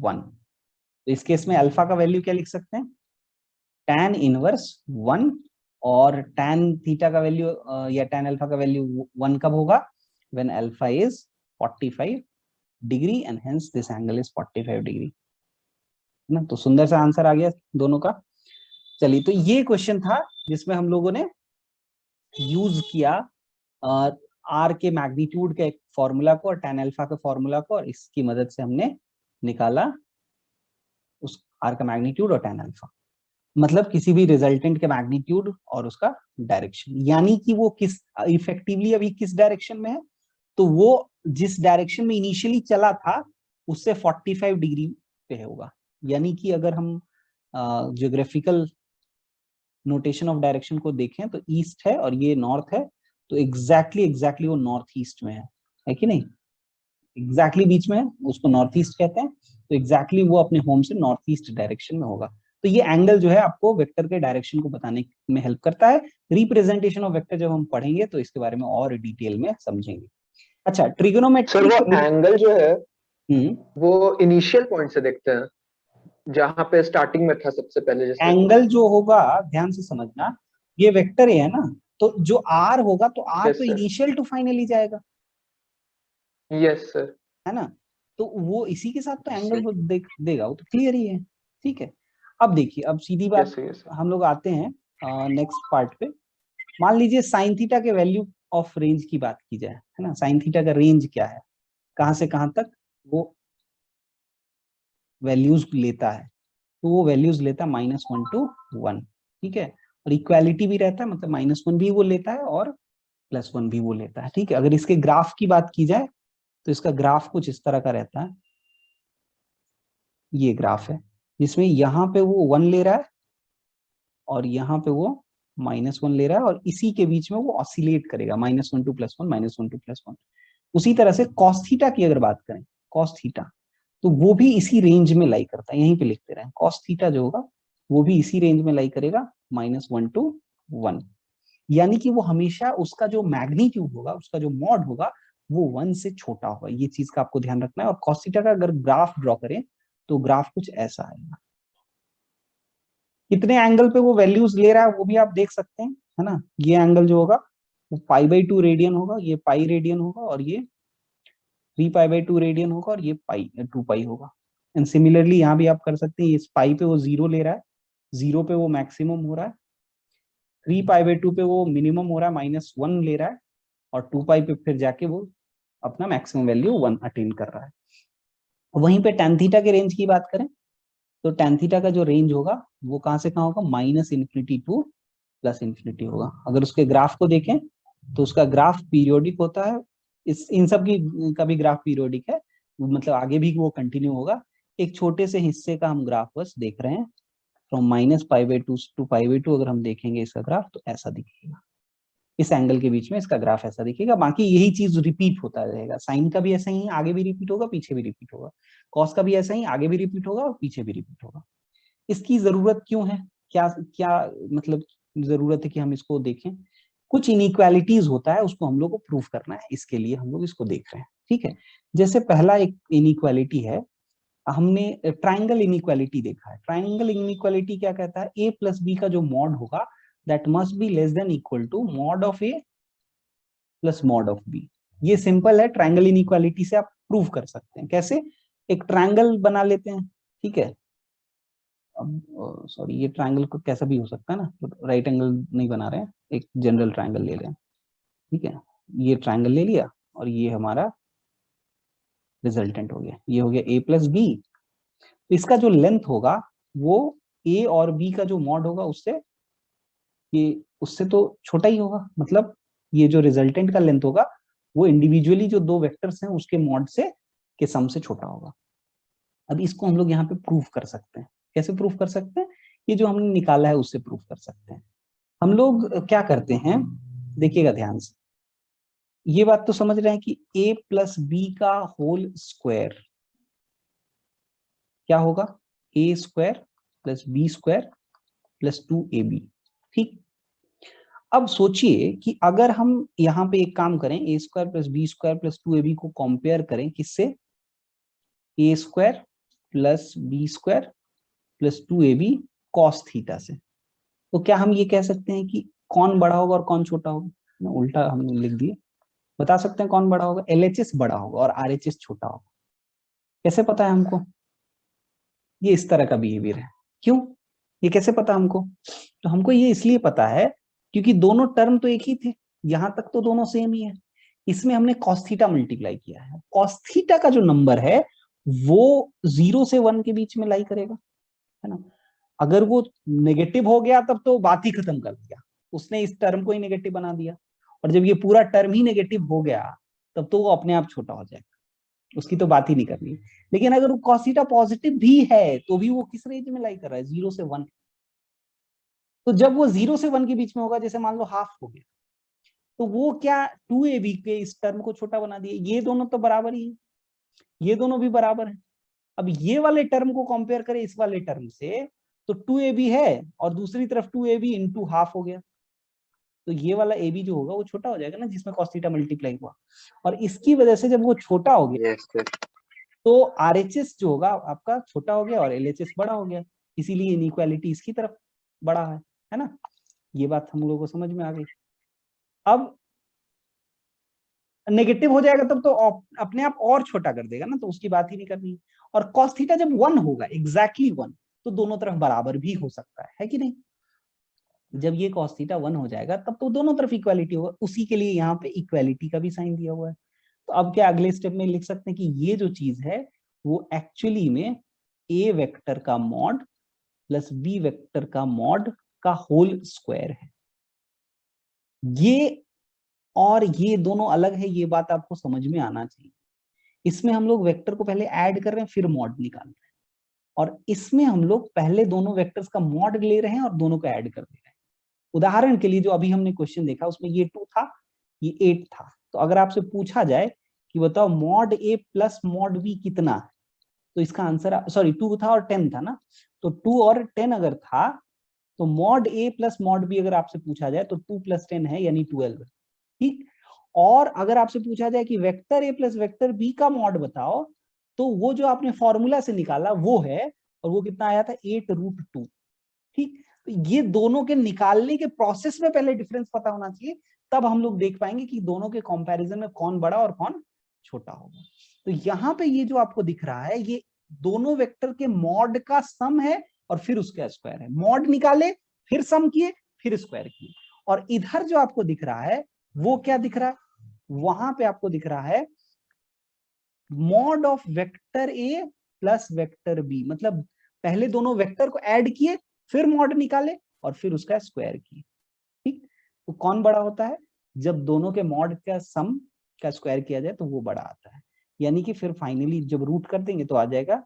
[SPEAKER 1] 1। तो इस केस में अल्फा का वैल्यू क्या लिख सकते हैं tan इनवर्स 1, और tan थीटा का वैल्यू या tan अल्फा का वैल्यू 1 कब होगा when alpha is 45 degree and hence this angle is 45 degree ना। तो सुंदर सा आंसर आ गया दोनों का। चलिए, तो ये क्वेश्चन था जिसमें हम लोगों ने यूज किया आर के मैग्नीट्यूड के फॉर्मूला को और tan अल्फा के फॉर्मूला को, और इसकी मदद से हमने निकाला उस आर का मैग्नीट्यूड और tan अल्फा, मतलब किसी भी रिजल्टेंट के मैग्नीट्यूड और उसका डायरेक्शन, यानी कि वो किस इफेक्टिवली अभी किस डायरेक्शन में है, तो वो जिस डायरेक्शन में इनिशियली चला था उससे 45 डिग्री पे होगा। यानी कि अगर हम ज्योग्राफिकल नोटेशन ऑफ डायरेक्शन को देखें तो ईस्ट है और ये नॉर्थ है, तो एग्जैक्टली वो नॉर्थ ईस्ट में है कि नहीं, एग्जैक्टली बीच में है, उसको नॉर्थ ईस्ट कहते हैं। तो एग्जैक्टली वो अपने होम से नॉर्थ ईस्ट डायरेक्शन में होगा। तो ये एंगल जो है आपको वेक्टर के डायरेक्शन को बताने में हेल्प करता है। रिप्रेजेंटेशन ऑफ वेक्टर जब हम पढ़ेंगे तो इसके बारे में और डिटेल में समझेंगे। अच्छा,
[SPEAKER 2] सर
[SPEAKER 1] ट्रिगोनोमेट्री
[SPEAKER 2] वो एंगल जो है
[SPEAKER 1] हम्म,
[SPEAKER 2] वो इनिशियल पॉइंट से देखते हैं, जहां पे स्टार्टिंग में था सबसे पहले, जैसे
[SPEAKER 1] एंगल जो होगा ध्यान से समझना, ये वेक्टर है ना, तो जो आर होगा तो आर
[SPEAKER 2] यस
[SPEAKER 1] तो
[SPEAKER 2] सर,
[SPEAKER 1] इनिशियल टू फाइनली जाएगा,
[SPEAKER 2] यस सर,
[SPEAKER 1] है ना। तो वो इसी के साथ तो एंगल वो देगा, वो तो क्लियर ही है, ठीक है। अब देखिए, अब सीधी बात
[SPEAKER 2] यस सर, यस सर।
[SPEAKER 1] हम लोग आते हैं नेक्स्ट पार्ट पे। मान लीजिए साइन थीटा के वैल्यू ऑफ रेंज की बात की जाए, है ना, साइन थीटा का रेंज क्या है, कहां से कहां तक वो वैल्यूज लेता है, तो वो वैल्यूज लेता है -1 to 1, ठीक है। और इक्वालिटी भी रहता है, मतलब -1 भी वो लेता है और +1 भी वो लेता है, ठीक है। अगर इसके ग्राफ की बात की जाए तो इसका ग्राफ कुछ इस तरह का रहता है, ये ग्राफ है जिसमें यहाँ पे वो 1 ले रहा है और यहाँ पे वो -1 ले रहा है, और इसी के बीच में वो ऑसिलेट करेगा -1 to +1, -1 to +1। उसी तरह से cos थीटा की अगर बात करें, cos थीटा तो वो भी इसी रेंज में लाई करता है, यहीं पे लिखते रहे, cos थीटा जो होगा वो भी इसी रेंज में लाई करेगा -1 to 1। यानी कि वो हमेशा उसका जो मैग्नीट्यूड होगा, उसका जो मॉड होगा, वो 1 से छोटा होगा। ये चीज का आपको ध्यान रखना है। और cos थीटा का अगर ग्राफ ड्रॉ करें तो ग्राफ कुछ ऐसा आएगा। कितने एंगल पे वो वैल्यूज ले रहा है वो भी आप देख सकते हैं, है ना। ये एंगल जो होगा वो π/2 रेडियन होगा, ये पाई रेडियन होगा, और ये 3π/2 रेडियन होगा, और ये 2π होगा। एंड सिमिलरली यहाँ भी आप कर सकते हैं, इस पाई पे वो 0 ले रहा है, 0 पे वो मैक्सिमम हो रहा है, 3π/2 पे वो मिनिमम हो रहा है -1 ले रहा है, और 2π पे फिर जाके वो अपना मैक्सिमम वैल्यू 1 अटेन कर रहा है। वहीं पे tan थीटा के रेंज की बात करें तो tan थीटा का जो रेंज होगा वो कहां से कहां होगा, -∞ टू +∞ होगा। अगर उसके ग्राफ को देखें तो उसका ग्राफ पीरियोडिक होता है, इस इन सब की का भी ग्राफ पीरियोडिक है, मतलब आगे भी वो कंटिन्यू होगा। एक छोटे से हिस्से का हम ग्राफ बस देख रहे हैं, फ्रॉम -π/2 टू π/2 अगर हम देखेंगे इसका ग्राफ तो ऐसा दिखेगा, इस एंगल के बीच में इसका ग्राफ ऐसा दिखेगा। बाकी यही चीज रिपीट होता रहेगा, साइन का भी ऐसा ही आगे भी रिपीट होगा पीछे भी रिपीट होगा, कॉस का भी ऐसा ही आगे भी रिपीट होगा और पीछे भी रिपीट होगा। इसकी जरूरत क्यों है, क्या क्या मतलब जरूरत है कि हम इसको देखें, कुछ इनइक्वालिटीज होता है उसको हम लोग को प्रूफ करना है, इसके लिए हम लोग इसको देख रहे हैं। ठीक है, जैसे पहला एक इनइक्वालिटी है, हमने ट्राइंगल इनइक्वालिटी देखा है। ट्राइंगल इनइक्वालिटी क्या कहता है, a प्लस बी का जो मॉड होगा that must be less than equal to mod of a plus mod of b। ये सिंपल है, ट्राइंगल इनइक्वालिटी से आप प्रूव कर सकते हैं। कैसे, एक ट्राइंगल बना लेते हैं, ठीक है, अब सॉरी ये ट्राइंगल को कैसा भी हो सकता है ना, तो राइट एंगल नहीं बना रहे हैं, एक जनरल ट्राइंगल ले रहे हैं। ठीक है, ये ट्राइंगल ले लिया और ये हमारा रिजल्टेंट हो गया, ये हो गया a प्लस बी। तो इसका जो लेंथ होगा वो a और b का जो मॉड होगा उससे तो छोटा ही होगा, मतलब ये जो रिजल्टेंट का लेंथ होगा वो इंडिविजुअली जो दो वेक्टर्स हैं उसके मॉड से के सम से छोटा होगा। अब इसको हम लोग यहाँ पे प्रूफ कर सकते हैं। कैसे प्रूफ कर सकते हैं, ये जो हमने निकाला है उससे प्रूफ कर सकते हैं। हम लोग क्या करते हैं, देखिएगा ध्यान से, ये बात तो समझ रहे हैं कि a प्लस बी का होल स्क्वायर क्या होगा, a square plus B square plus 2ab। ठीक, अब सोचिए कि अगर हम यहाँ पे एक काम करें, a square plus B square plus 2ab को कंपेयर करें किससे, a square plus B square plus 2ab cos theta से, तो क्या हम ये कह सकते हैं कि कौन बड़ा होगा और कौन छोटा होगा, ना उल्टा हमने लिख दिया। बता सकते हैं कौन बड़ा होगा, LHS बड़ा होगा और RHS छोटा होगा। कैसे पता है हमको, ये इस तरह का बिहेवियर है। क्यों, ये कैसे पता हमको, तो हमको ये इसलिए पता है क्योंकि दोनों टर्म तो एक ही थे, यहां तक तो दोनों सेम ही है। इसमें हमने cos थीटा मल्टीप्लाई किया है, cos थीटा का जो नंबर है वो 0 से 1 के बीच में लाई करेगा, है ना। अगर वो नेगेटिव हो गया तब तो बात ही खत्म कर दिया, उसने इस टर्म को ही नेगेटिव बना दिया, और जब ये पूरा टर्म ही नेगेटिव हो गया तब तो वो अपने आप छोटा हो जाएगा, उसकी तो बात ही नहीं करनी। लेकिन अगर वो cos थीटा पॉजिटिव भी है तो भी वो किस रेंज में लाई कर रहा है, 0 से 1। तो जब वो 0 से 1 के बीच में होगा, जैसे मान लो हाफ हो गया, तो वो क्या 2ab के इस टर्म को छोटा बना दिया। ये दोनों तो बराबर ही है, ये दोनों भी बराबर है। अब ये वाले टर्म को कंपेयर करें इस वाले टर्म से, तो 2ab है और दूसरी तरफ 2ab इंटू हाफ हो गया, तो ये वाला ab जो होगा वो छोटा हो जाएगा ना, जिसमें cos थीटा मल्टीप्लाई हुआ। और इसकी वजह से जब वो छोटा हो गया तो RHS जो होगा आपका छोटा हो गया और LHS बड़ा हो गया, इसीलिए इनइक्वालिटी इसकी तरफ बड़ा है ना। ये बात हम लोगों को समझ में आ गई। अब नेगेटिव हो जाएगा तब तो अपने आप और छोटा कर देगा ना, तो उसकी बात ही नहीं करनी। और cos थीटा जब 1 होगा, एग्जैक्टली 1, तो दोनों तरफ बराबर भी हो सकता है कि नहीं। जब ये cos थीटा 1 हो जाएगा तब तो दोनों तरफ इक्वालिटी होगा, उसी के लिए यहाँ पे इक्वालिटी का भी साइन दिया हुआ है। तो अब क्या अगले स्टेप में लिख सकते हैं कि ये जो चीज है वो एक्चुअली में a वेक्टर का मॉड प्लस b वेक्टर का मॉड का होल स्क्वायर है। ये और ये दोनों अलग है, ये बात आपको समझ में आना चाहिए। इसमें हम लोग वेक्टर को पहले ऐड कर रहे हैं फिर मॉड निकाल रहे हैं, और इसमें हम लोग पहले दोनों वेक्टर्स का मॉड ले रहे हैं और दोनों को ऐड कर दे रहे हैं। उदाहरण के लिए जो अभी हमने क्वेश्चन देखा उसमें ये 2 था, ये 8 था, तो अगर आपसे पूछा जाए कि बताओ mod a plus mod b कितना है, तो इसका आंसर, सॉरी 2 था और 10 था ना, तो 2 और 10 अगर था तो mod a plus mod b अगर आपसे पूछा जाए तो 2 प्लस 10 है यानी 12। ठीक, और अगर आपसे पूछा जाए कि vector a plus vector b का मॉड बताओ, तो वो जो आपने फॉर्मूला से निकाला वो है, और वो कितना आया था 8√2। ठीक, तो ये दोनों के निकालने के प्रोसेस में पहले डिफरेंस पता होना चाहिए, तब हम लोग देख पाएंगे कि दोनों के कंपैरिजन में कौन बड़ा और कौन छोटा होगा। तो यहाँ पे ये जो आपको दिख रहा है ये दोनों वेक्टर के मॉड का सम है और फिर उसका स्क्वायर है। मॉड निकाले फिर सम किए फिर स्क्वायर किए, और इधर जो आपको दिख रहा है वो क्या दिख रहा है, वहां पे आपको दिख रहा है mod of vector A plus vector B, मतलब पहले दोनों वेक्टर को ऐड किए, फिर मॉड निकाले और फिर उसका स्क्वायर किए। ठीक, तो कौन बड़ा होता है, जब दोनों के मॉड का सम का स्क्वायर किया जाए तो वो बड़ा आता है। यानी कि फिर फाइनली जब रूट कर देंगे तो आ जाएगा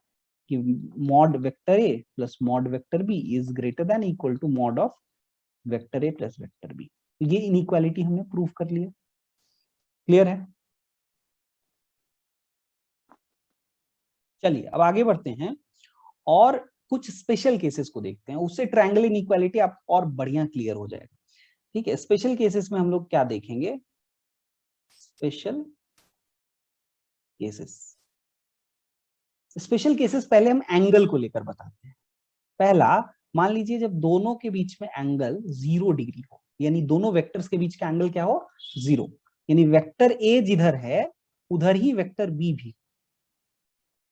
[SPEAKER 1] कि mod vector A plus mod vector B is greater than equal to mod of vector A plus vector B. ये इनइक्वालिटी हमने प्रूव कर लिया। क्लियर है? चलिए अब आगे बढ़ते हैं और कुछ स्पेशल केसेस को देखते हैं, उससे ट्रायंगल इनइक्वालिटी आप और बढ़िया क्लियर हो जाएगा। ठीक है, स्पेशल केसेस में हम लोग क्या देखेंगे, स्पेशल केसेस। स्पेशल केसेस पहले हम एंगल को लेकर बताते हैं। पहला, मान लीजिए जब दोनों के बीच में एंगल 0 डिग्री हो, यानी दोनों वेक्टर्स के बीच का एंगल क्या हो, 0, यानी वेक्टर ए जिधर है उधर ही वेक्टर बी भी।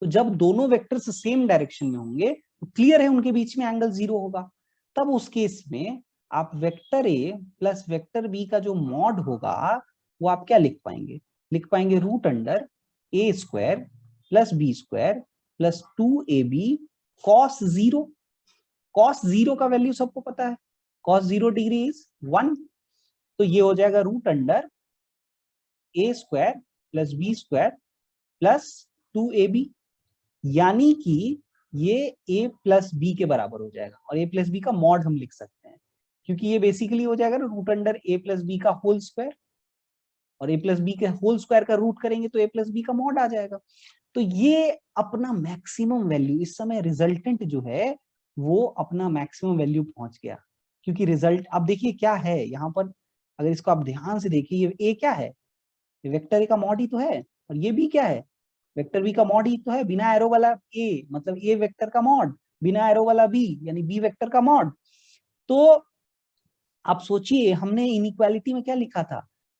[SPEAKER 1] तो जब दोनों वेक्टर्स सेम डायरेक्शन में होंगे तो क्लियर है उनके बीच में एंगल 0 होगा। तब उस केस में आप vector A plus vector B का जो मॉड होगा वो आप क्या लिख पाएंगे, लिख पाएंगे root under A square plus B square plus 2ab cos 0। Cos 0 का वैल्यू सबको पता है, कॉस 0 डिग्री इज 1, तो ये हो जाएगा root under A square plus B square plus 2ab, यानी कि ये a प्लस बी के बराबर हो जाएगा, और a प्लस बी का मॉड हम लिख सकते हैं क्योंकि ये बेसिकली हो जाएगा root under a plus B का होल स्क्वायर, और a प्लस बी के होल स्क्वायर का रूट करेंगे तो a प्लस बी का मॉड आ जाएगा। तो ये अपना मैक्सिमम वैल्यू, इस समय रिजल्टेंट जो है वो अपना मैक्सिमम वैल्यू पहुंच गया, क्योंकि रिजल्ट अब देखिए क्या है यहाँ पर, अगर इसको आप ध्यान से देखिए, ये a क्या है, ये वेक्टर a का मॉड ही तो है, और ये b क्या है, वेक्टर बी का मॉड ही तो है, बिना एरो वाला ए, मतलब ए वेक्टर का मॉड, बिना एरो वाला बी यानी बी वेक्टर का मॉड। तो आप सोचिए हमने इनइक्वालिटी में क्या लिखा था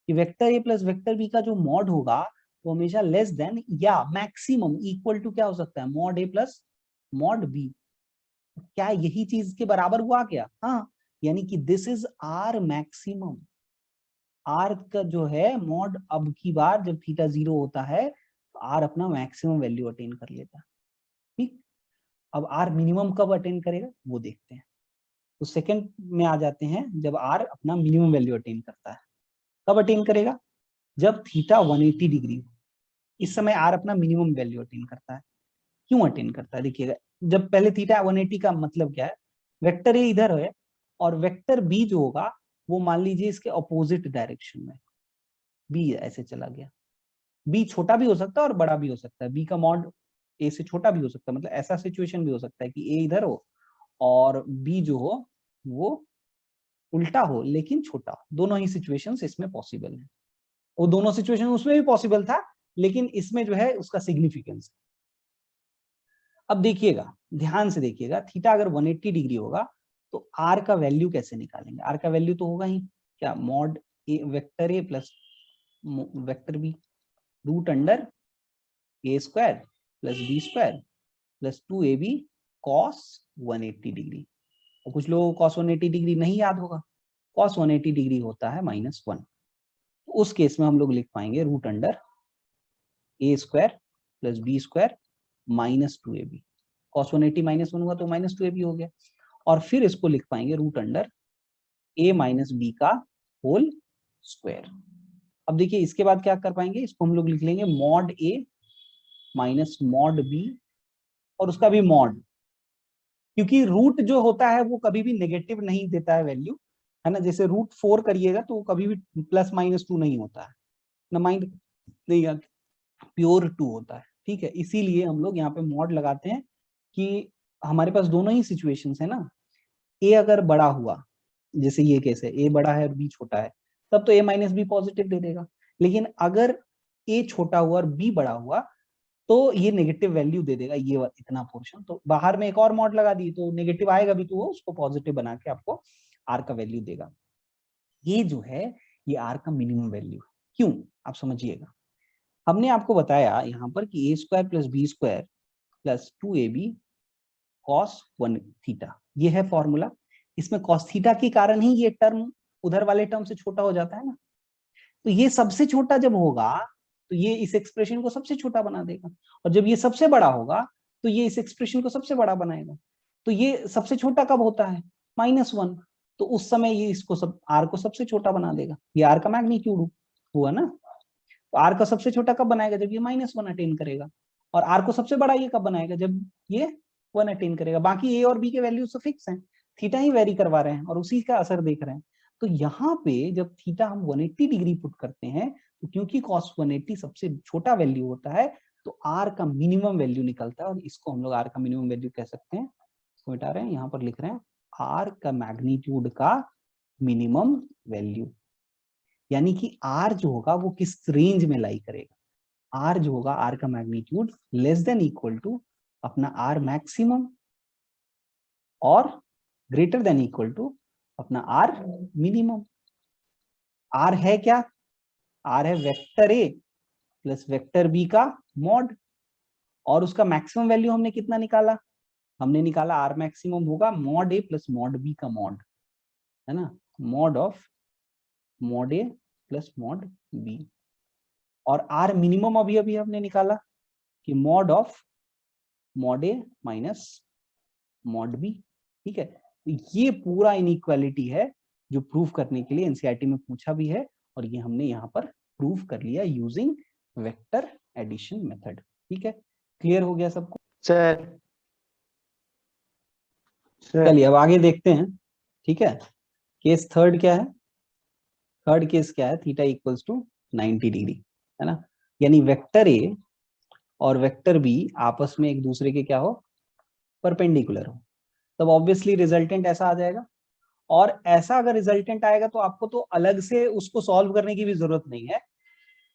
[SPEAKER 1] कि vector A plus vector B का जो मॉड होगा वो हमेशा लेस देन या मैक्सिमम इक्वल टू क्या हो सकता है, mod A plus mod B. क्या यही चीज के बराबर हुआ क्या, हाँ, यानी कि this is R maximum. R का जो है मॉड अब की बार जब थीटा 0 होता है तो आर अपना मैक्सिमम वैल्यू अटेन कर लेता है। ठीक, अब आर मिनिमम कब अटेन करेगा वो देखते हैं। तो सेकंड में आ जाते हैं, जब आर अपना मिनिमम वैल्यू अटेन करता है, कब अटेन करेगा, जब थीटा 180 डिग्री हो, इस समय आर अपना मिनिमम वैल्यू अटेन करता है। क्यों अटेन करता है, देखिएगा, जब पहले थीटा 180 का मतलब क्या है, वेक्टर ए इधर है और वेक्टर बी जो होगा वो मान लीजिए इसके अपोजिट डायरेक्शन में, बी ऐसे चला गया। बी छोटा भी हो सकता है और बड़ा भी हो सकता है, बी का मॉड ए से छोटा भी हो सकता है, मतलब ऐसा सिचुएशन भी हो सकता है कि ए इधर हो और बी जो हो वो उल्टा हो लेकिन छोटा हो। दोनों ही सिचुएशंस इसमें पॉसिबल है, वो दोनों सिचुएशन उसमें भी पॉसिबल था लेकिन इसमें जो है उसका सिग्निफिकेंस। अब देखिएगा, ध्यान से देखिएगा, थीटा अगर 180 डिग्री होगा तो आर का वैल्यू कैसे निकालेंगे, आर का वैल्यू तो होगा ही क्या, mod A vector A plus vector B root under A square plus B square plus 2ab cos 180 degree. और कुछ लोगों को कॉस 180 डिग्री नहीं याद होगा, कॉस 180 डिग्री होता है -1। तो उस केस में हम लोग लिख पाएंगे root under A square plus B square -2ab। Cos 180 -1 हुआ तो -2ab हो गया, और फिर इसको लिख पाएंगे root under a minus B का होल स्क्वायर। अब देखिए इसके बाद क्या कर पाएंगे, इसको हम लोग लिख लेंगे mod a minus mod B और उसका भी मॉड, क्योंकि रूट जो होता है वो कभी भी नेगेटिव नहीं देता है वैल्यू, है ना, जैसे √4 करिएगा तो वो कभी भी +-2 नहीं होता है ना, माइंड नहीं आता, प्योर 2 होता है। ठीक है, इसीलिए हम लोग यहाँ पे मॉड लगाते हैं कि हमारे पास दोनों ही सिचुएशंस है ना, ए अगर बड़ा हुआ, जैसे ये केस है, ए बड़ा है और बी छोटा है, तब तो a माइनस बी पॉजिटिव दे देगा, लेकिन अगर a छोटा हुआ और b बड़ा हुआ तो ये नेगेटिव वैल्यू दे देगा, ये इतना पोर्शन। तो बाहर में एक और मॉड लगा दी तो नेगेटिव आएगा भी तो वो उसको पॉजिटिव बना के आपको आर का वैल्यू देगा। ये जो है ये आर का मिनिमम वैल्यू है। क्यों, आप समझिएगा, हमने आपको बताया यहाँ पर कि a square plus B square plus 2ab cos 1 theta, ये है फॉर्मूला। इसमें cos थीटा के कारण ही ये टर्म उधर वाले टर्म से छोटा हो जाता है ना। तो ये सबसे छोटा जब होगा तो ये इस एक्सप्रेशन को सबसे छोटा बना देगा, और जब ये सबसे बड़ा होगा तो ये इस एक्सप्रेशन को सबसे बड़ा बनाएगा। तो ये सबसे छोटा कब होता है? -1। तो उस समय ये इसको सब r को सबसे छोटा बना देगा। ये r का मैग्नीट्यूड हुआ ना। तो r का सबसे छोटा कब बनाएगा? जब ये -1 अटेन करेगा। और r को सबसे बड़ा ये कब बनाएगा? जब ये 1 अटेन करेगा। बाकी a और b के वैल्यूज तो फिक्स हैं, थीटा ही वेरी करवा रहे हैं और उसी का असर देख रहे हैं। तो यहाँ पे जब थीटा हम 180 डिग्री पुट करते हैं, तो क्योंकि cos 180 सबसे छोटा वैल्यू होता है, तो r का मिनिमम वैल्यू निकलता है, और इसको हम लोग r का मिनिमम वैल्यू कह सकते हैं। इसको मिटा रहे हैं, यहाँ पर लिख रहे हैं r का मैग्नीट्यूड का मिनिमम वैल्यू, यानी कि r जो होगा वो किस रेंज में लाई करेगा। r जो होगा, r का magnitude less than equal to अपना r मैक्सिमम और ग्रेटर देन इक्वल टू अपना r मिनिमम। r है क्या? r है vector a plus vector b का मॉड, और उसका मैक्सिमम वैल्यू हमने कितना निकाला? हमने निकाला r मैक्सिमम होगा mod a plus mod b का मॉड, है ना, mod of mod a plus mod b। और r मिनिमम अभी अभी हमने निकाला कि mod of mod a minus mod b। ठीक है, तो ये पूरा इनइक्वालिटी है जो प्रूफ करने के लिए एनसीईआरटी में पूछा भी है, और ये हमने यहाँ पर प्रूफ कर लिया यूजिंग वेक्टर एडिशन मेथड। ठीक है, क्लियर हो गया सबको?
[SPEAKER 2] सर
[SPEAKER 1] चलिए अब आगे देखते हैं। ठीक है, केस थर्ड क्या है? थर्ड केस क्या है? थीटा इक्वल्स टू 90 डिग्री, है ना, यानी वेक्टर ए और वेक्टर बी आपस में एक दूसरे के क्या हो? परपेंडिकुलर हो। तब ऑब्वियसली रिजल्टेंट ऐसा आ जाएगा, और ऐसा अगर रिजल्टेंट आएगा तो आपको तो अलग से उसको सॉल्व करने की भी जरूरत नहीं है।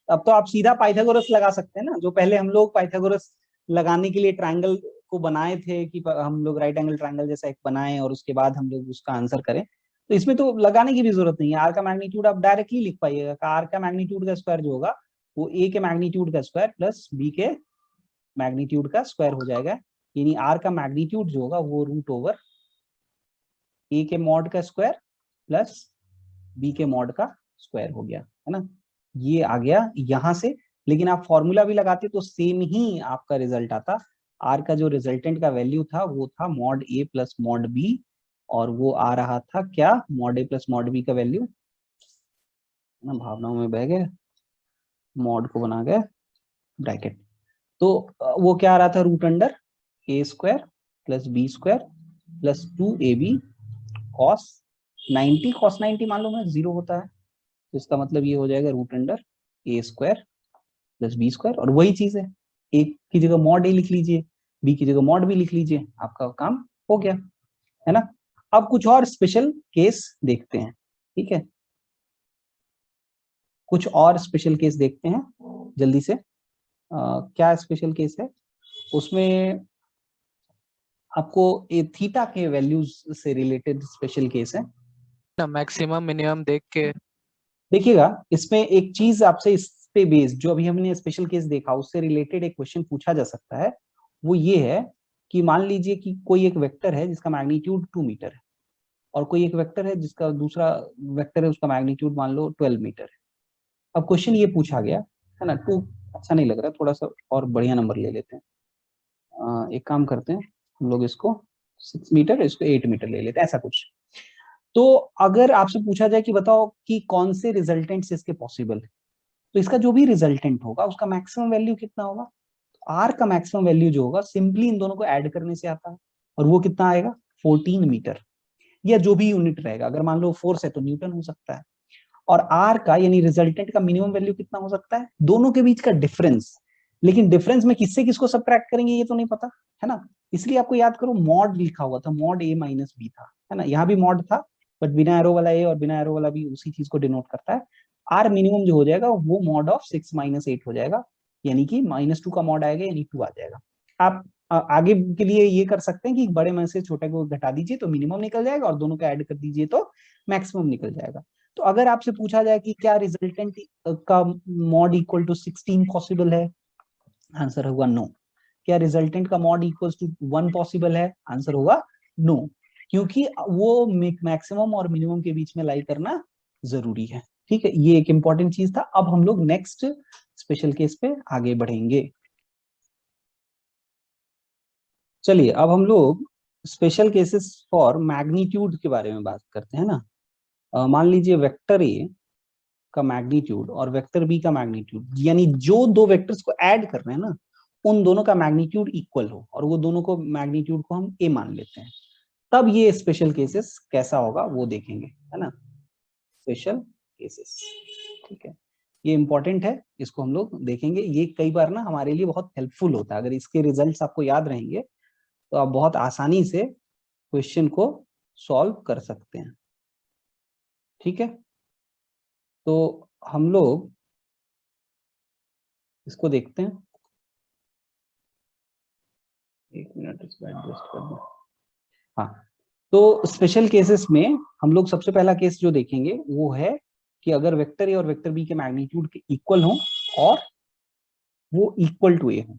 [SPEAKER 1] अब तो आप सीधा पाइथागोरस लगा सकते हैं ना, जो पहले हम लोग पाइथागोरस लगाने के लिए ट्रायंगल को बनाए थे कि हम लोग राइट एंगल ट्रायंगल जैसा एक बनाएं और उसके बाद हम लोग उसका आंसर करें। तो इसमें तो लगाने की भी जरूरत नहीं है। आर का मैग्नीट्यूड आप डायरेक्टली लिख पाइएगा। आर का मैग्नीट्यूड का स्क्वायर जो होगा वो ए के मैग्नीट्यूड का स्क्वायर प्लस बी के मैग्नीट्यूड का स्क्वायर हो जाएगा, यानी आर का मैग्नीट्यूड जो होगा वो रूट ओवर ए के मॉड का स्क्वायर प्लस बी के मॉड का स्क्वायर हो गया, है ना। ये आ गया यहाँ से, लेकिन आप फॉर्मूला भी लगाते तो सेम ही आपका रिजल्ट आता। आर का जो रिजल्टेंट का वैल्यू था वो था mod A plus mod B, और वो आ रहा था क्या? Mod A plus mod B का वैल्यू ना, भावनाओं में बह गए, मॉड को बना गए ब्रैकेट। तो वो क्या आ रहा था? Root under A square plus B square plus 2ab cos 90। Cos 90 मान लो मैं 0 होता है, तो इसका मतलब ये हो जाएगा root under A square plus B square. और वही चीज है, ए की जगह मॉड ए लिख लीजिए, बी की जगह मॉड बी लिख लीजिए, आपका काम हो गया, है ना। अब कुछ और स्पेशल केस देखते हैं। ठीक है, कुछ और स्पेशल केस देखते हैं जल्दी से। क्या स्पेशल केस है? उसमें आपको ए थीटा के वैल्यूज से रिलेटेड स्पेशल केस है
[SPEAKER 4] ना, मैक्सिमम मिनिमम देख के।
[SPEAKER 1] देखिएगा, इसमें एक चीज आपसे इस पे बेस्ड जो अभी हमने स्पेशल केस देखा उससे रिलेटेड एक क्वेश्चन पूछा जा सकता है। वो ये है कि मान लीजिए कि कोई एक वेक्टर है जिसका मैग्नीट्यूड 2 मीटर है, और कोई एक वेक्टर है जिसका दूसरा वेक्टर है उसका मैग्नीट्यूड मान लो 12 मीटर है। अब क्वेश्चन ये पूछा गया है ना, 2 अच्छा नहीं लग रहा, थोड़ा सा और बढ़िया नंबर ले लेते हैं। एक काम करते हैं, हम लोग इसको 6 मीटर, इसको 8 मीटर ले लेते हैं, ऐसा कुछ। तो अगर आपसे पूछा जाए कि बताओ कि कौन से रिजल्टेंट्स इसके पॉसिबल है, तो इसका जो भी रिजल्टेंट होगा उसका मैक्सिमम वैल्यू कितना होगा? तो आर का मैक्सिमम वैल्यू जो होगा सिंपली इन दोनों को ऐड करने से आता है, और वो कितना आएगा? 14 मीटर, या जो भी यूनिट रहेगा। अगर मान लो फोर्स है तो न्यूटन हो सकता है। और आर का यानी रिजल्टेंट का मिनिमम वैल्यू कितना हो सकता है? दोनों के बीच का डिफरेंस, लेकिन डिफरेंस में किससे किसको सब्ट्रैक्ट करेंगे ये तो नहीं पता, है ना। इसलिए आपको याद करो, मॉड लिखा हुआ था, मॉड ए माइनस बी था, है ना। यहाँ भी मॉड था, बट बिना एरो वाला ए और बिना एरो वाला बी उसी चीज को डिनोट करता है। आर मिनिमम जो हो जाएगा वो मॉड ऑफ 6 माइनस 8 हो जाएगा, यानी कि -2 का मॉड आएगा, यानी 2 आ जाएगा। आप आगे के लिए ये कर सकते हैं कि बड़े में से छोटे को घटा दीजिए तो मिनिमम निकल जाएगा, और दोनों को ऐड कर दीजिए तो मैक्सिमम निकल जाएगा। तो अगर आपसे पूछा जाए कि क्या रिजल्टेंट का मॉड इक्वल टू 16 पॉसिबल है, आंसर होगा नो। क्या रिजल्टेंट का मॉड इक्वल टू 1 पॉसिबल है? आंसर होगा नो। क्योंकि वो मैक्सिमम और मिनिमम के बीच में लाई करना जरूरी है। ठीक है, ये एक इंपॉर्टेंट चीज था। अब हम लोग नेक्स्ट स्पेशल केस पे आगे बढ़ेंगे। चलिए अब हम लोग स्पेशल केसेस फॉर मैग्नीट्यूड के बारे में बात करते हैं ना। मान लीजिए वेक्टर ए का मैग्नीट्यूड और वेक्टर बी का मैग्नीट्यूड, यानी जो दो वेक्टर्स को ऐड कर रहे हैं ना, उन दोनों का मैग्नीट्यूड इक्वल हो और वो दोनों को मैग्नीट्यूड को हम ए मान लेते हैं, तब ये स्पेशल केसेस कैसा होगा वो देखेंगे, है ना। स्पेशल केसेस, ठीक है, ये इंपॉर्टेंट है, इसको हम लोग देखेंगे। ये कई बार ना हमारे लिए बहुत हेल्पफुल होता है। अगर इसके रिजल्ट्स आपको याद रहेंगे तो आप बहुत आसानी से क्वेश्चन को सॉल्व कर सकते हैं। ठीक है, तो हम लोग इसको देखते हैं। एक मिनट, इसको एडजस्ट कर दूं। हाँ, तो स्पेशल केसेस में हम लोग सबसे पहला केस जो देखेंगे वो है कि अगर वेक्टर ए और वेक्टर बी के मैग्नीट्यूड के इक्वल हो और वो इक्वल टू ए हो।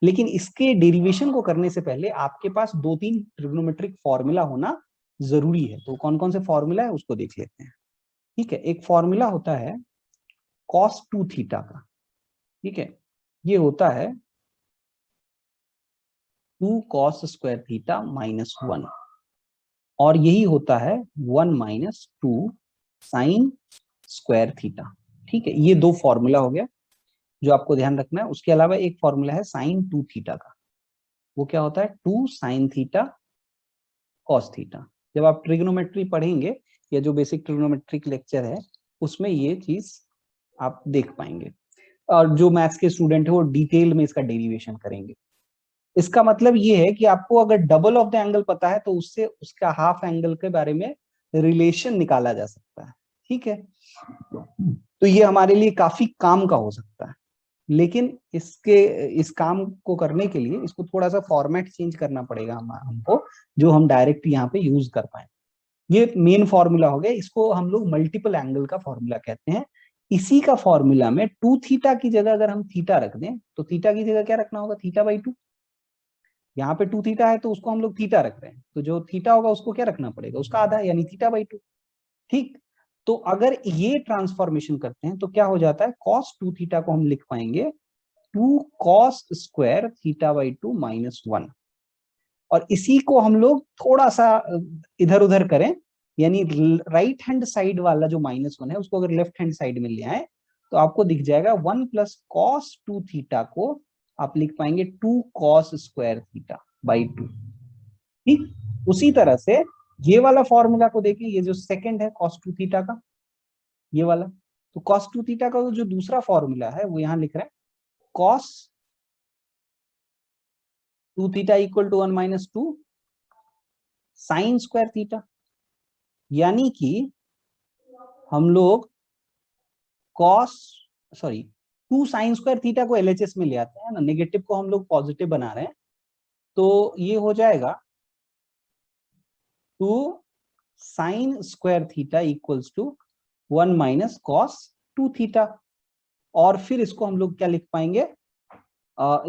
[SPEAKER 1] लेकिन इसके डेरिवेशन को करने से पहले आपके पास दो तीन ट्रिग्नोमेट्रिक फॉर्मूला होना जरूरी है। तो कौन कौन से फॉर्मूला है उसको देख लेते हैं। ठीक है, एक फॉर्मूला होता है cos 2 थीटा का। ठीक है, ये होता है 2 cos स्क्वायर थीटा माइनस 1, और यही होता है 1 माइनस 2 साइन स्क्वायर थीटा। ठीक है, ये दो फॉर्मूला हो गया जो आपको ध्यान रखना है। उसके अलावा एक फॉर्मूला है साइन 2 थीटा का। वो क्या होता है 2 साइन थीटा कॉस थीटा। जब आप ट्रिग्नोमेट्री पढ़ेंगे या जो बेसिक ट्रिग्नोमेट्रिक लेक्चर है उसमें ये चीज आप देख पाएंगे, और जो मैथ्स के स्टूडेंट है वो डिटेल में इसका डेरिवेशन करेंगे। इसका मतलब ये है कि आपको अगर डबल ऑफ द एंगल पता है तो उससे उसका हाफ एंगल के बारे में रिलेशन निकाला जा सकता है। ठीक है, तो ये हमारे लिए काफी काम का हो सकता है। लेकिन इस काम को करने के लिए इसको थोड़ा सा फॉर्मेट चेंज करना पड़ेगा हमको, जो हम डायरेक्ट यहाँ पे यूज कर पाए। ये मेन फॉर्मूला हो गया, इसको हम लोग मल्टीपल एंगल का फॉर्मूला कहते हैं। इसी का फॉर्मूला में 2 थीटा की जगह अगर हम थीटा रख दें तो थीटा की जगह क्या रखना होगा, थीटा बाई 2। यहाँ पे 2 थीटा है तो उसको हम लोग थीटा रख रहे हैं, तो जो थीटा होगा उसको क्या रखना पड़ेगा, उसका आधा, यानी थीटा बाई 2। ठीक, तो अगर ये ट्रांसफॉर्मेशन करते हैं तो क्या हो जाता है, cos 2 थीटा को हम लिख पाएंगे 2 cos square theta by 2 minus 1। और इसी को हम लोग थोड़ा सा इधर उधर करें, यानी राइट हैंड साइड वाला जो माइनस 1 है उसको अगर लेफ्ट हैंड साइड में ले आए तो आपको दिख जाएगा 1 प्लस cos 2 थीटा को आप लिख पाएंगे 2 cos स्क्वायर थीटा बाई 2। ठीक, उसी तरह से ये वाला फॉर्मूला को देखें, ये जो सेकंड है cos 2 थीटा का, ये वाला, तो cos 2 थीटा का जो दूसरा फॉर्मूला है वो यहां लिख रहा है cos 2 theta equal to 1 minus 2 sine square theta. यानी कि हम लोग cos 2 साइन स्क्वायर थीटा को LHS में ले आते हैं ना, नेगेटिव को हम लोग पॉजिटिव बना रहे हैं, तो ये हो जाएगा 2 sine square theta equals to 1 minus cos 2 theta. और फिर इसको हम लोग क्या लिख पाएंगे,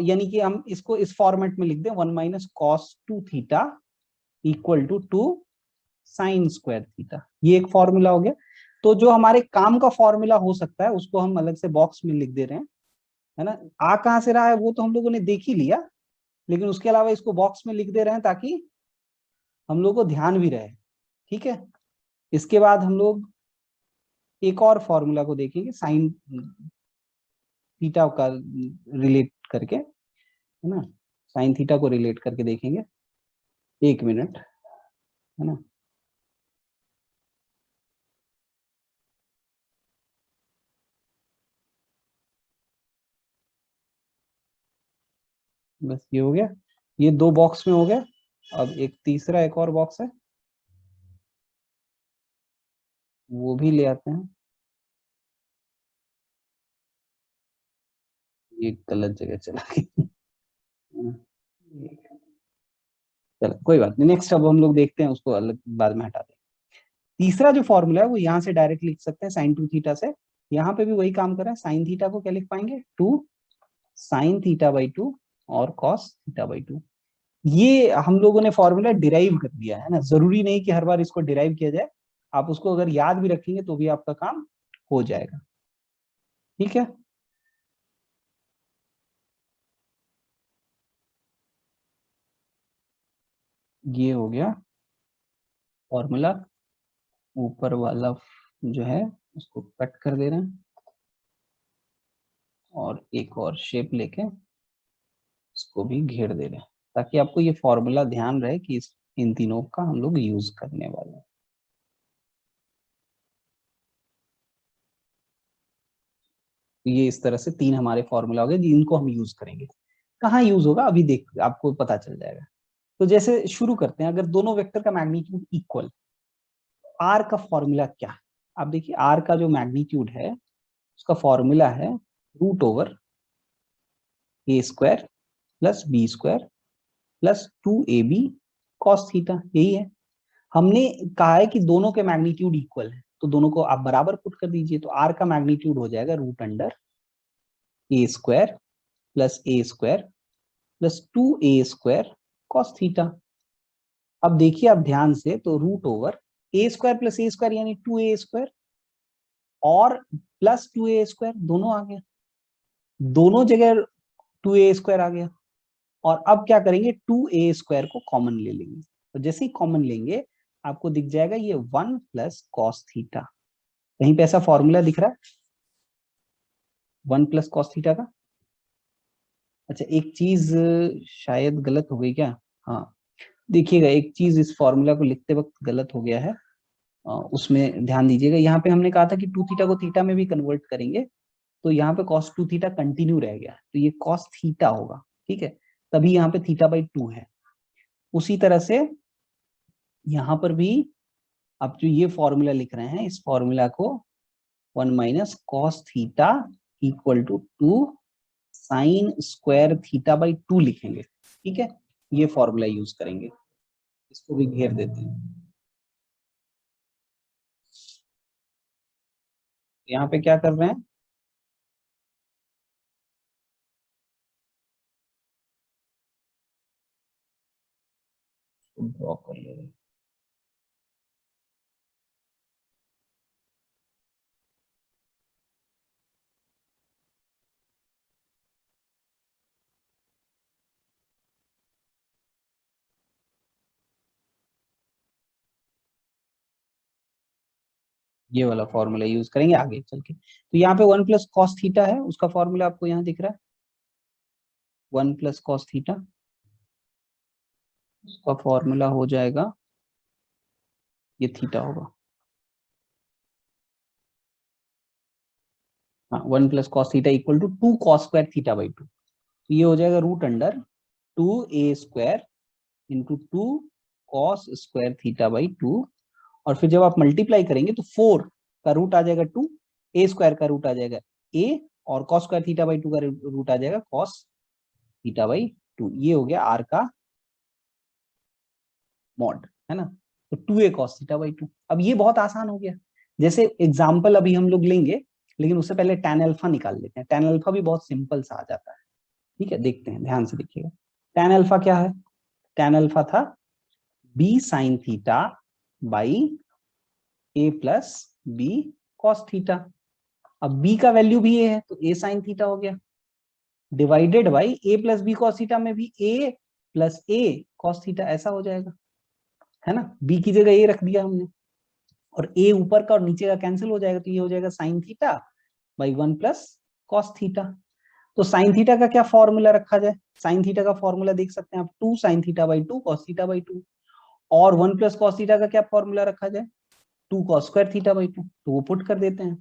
[SPEAKER 1] यानी कि हम इसको इस फॉर्मेट में लिख दें 1 minus cos 2 theta equal to 2 sine square theta. ये एक फॉर्मूला हो गया। तो जो हमारे काम का फॉर्मूला हो सकता है उसको हम अलग से बॉक्स में लिख दे रहे हैं, है ना। आ कहां से रहा है वो तो हम लोगों ने देख ही लिया, लेकिन उसके अलावा इसको बॉक्स में लिख दे रहे हैं ताकि हम लोग को ध्यान भी रहे। ठीक है, इसके बाद हम लोग एक और फॉर्मूला को देखेंगे साइन थीटा का रिलेट करके, है ना, साइन थीटा को रिलेट करके देखेंगे। एक मिनट, है ना। बस ये हो गया, ये दो बॉक्स में हो गया। अब एक तीसरा एक और बॉक्स है, वो भी ले आते हैं। ये गलत जगह चला गया। चलो कोई बात नहीं, नेक्स्ट अब हम लोग देखते हैं, उसको अलग बाद में हटा दें। तीसरा जो फॉर्मूला है वो यहाँ से डायरेक्ट लिख सकते हैं साइन 2 थीटा से। यहाँ पे भी वही काम कर रहा है, साइन थीटा को क्या लिख पाएंगे 2 साइन थीटा बाई 2 और कॉस थीटा बाई 2। ये हम लोगों ने फॉर्मूला डिराइव कर दिया है ना, जरूरी नहीं कि हर बार इसको डिराइव किया जाए, आप उसको अगर याद भी रखेंगे तो भी आपका काम हो जाएगा। ठीक है, ये हो गया फॉर्मूला। ऊपर वाला जो है उसको कट कर दे रहे हैं और एक और शेप लेके इसको भी घेर दे रहे हैं, ताकि आपको ये फॉर्मूला ध्यान रहे कि इन तीनों का हम लोग यूज करने वाले हैं। ये इस तरह से तीन हमारे फॉर्मूला हो गए जिनको हम यूज करेंगे। कहाँ यूज होगा अभी देख आपको पता चल जाएगा। तो जैसे शुरू करते हैं, अगर दोनों वेक्टर का मैग्नीट्यूड इक्वल, आर का फॉर्मूला क्या है? आप देखिए आर का जो मैग्नीट्यूड है उसका फॉर्मूला है root over A square plus B square plus 2ab cos theta. यही है, हमने कहा है कि दोनों के मैग्नीट्यूड इक्वल है, तो दोनों को आप बराबर पुट कर दीजिए, तो आर का मैग्नीट्यूड हो जाएगा root under A square plus 2a square cos theta. अब देखिए आप ध्यान से, तो root over A square plus A square यानी 2a स्क्वायर और प्लस 2a स्क्वायर दोनों आ गया, दोनों जगह 2a स्क्वायर आ गया। और अब क्या करेंगे, 2a स्क्वायर को कॉमन ले लेंगे, तो जैसे ही कॉमन लेंगे आपको दिख जाएगा ये 1 प्लस कॉस थीटा। कहीं पे ऐसा फॉर्मूला दिख रहा है 1 प्लस कॉस थीटा का? अच्छा एक चीज शायद गलत हो गई क्या? हाँ देखिएगा, एक चीज इस फॉर्मूला को लिखते वक्त गलत हो गया है, उसमें ध्यान दीजिएगा। यहाँ पे हमने कहा था कि 2 थीटा को थीटा में भी कन्वर्ट करेंगे, तो यहाँ पे cos 2 थीटा कंटिन्यू रह गया, तो ये cos थीटा होगा। ठीक है, तभी यहाँ पे थीटा बाई 2 है। उसी तरह से यहाँ पर भी आप जो ये फॉर्मूला लिख रहे हैं, इस फॉर्मूला को 1 minus cos theta equal to 2 sine square theta by 2 लिखेंगे। ठीक है, ये फॉर्मूला यूज करेंगे, इसको भी घेर देते हैं। यहाँ पे क्या कर रहे हैं, ड्रॉ कर ले रहे हैं। ये वाला फॉर्मूला यूज करेंगे आगे चल के। तो यहाँ पे 1 प्लस कॉस थीटा है, उसका फॉर्मूला आपको यहाँ दिख रहा है 1 प्लस कॉस थीटा, उसका फॉर्मूला हो जाएगा, ये थीटा होगा, हाँ 1 plus cos theta equal to 2 cos square theta by 2। तो ये हो जाएगा root under 2a square into 2 cos square theta by 2। और फिर जब आप मल्टीप्लाई करेंगे तो 4 का रूट आ जाएगा 2, a स्क्वायर का रूट आ जाएगा a, और कॉस स्क्वायर थीटा बाई 2 का रूट आ जाएगा कॉस थीटा बाई 2। ये हो गया आर का मॉड, है ना। तो 2a कॉस थीटा बाई 2। अब ये बहुत आसान हो गया, जैसे एग्जाम्पल अभी हम लोग लेंगे, लेकिन उससे पहले tan अल्फा निकाल लेते हैं। tan अल्फा भी बहुत सिंपल सा आ जाता है। ठीक है, देखते हैं, ध्यान से देखिएगा। tan अल्फा क्या है, tan अल्फा था b sign theta by a plus b cos theta. अब b का वैल्यू भी a है, तो a साइन थीटा हो गया, divided by a plus b cos theta में भी a plus a cos theta, ऐसा हो जाएगा, है ना। b की जगह a रख दिया हमने, और a ऊपर का और नीचे का कैंसिल हो जाएगा, तो ये हो जाएगा sign theta by 1 plus cos theta. तो साइन थीटा का क्या फॉर्मूला रखा जाए, साइन थीटा का फॉर्मूला देख सकते हैं आप 2 sign theta by 2 cos theta by 2, और 1 प्लस कॉस थीटा का क्या फॉर्मूला रखा जाए 2 कॉस स्क्वायर थीटा बाई 2, तो वो पुट कर देते हैं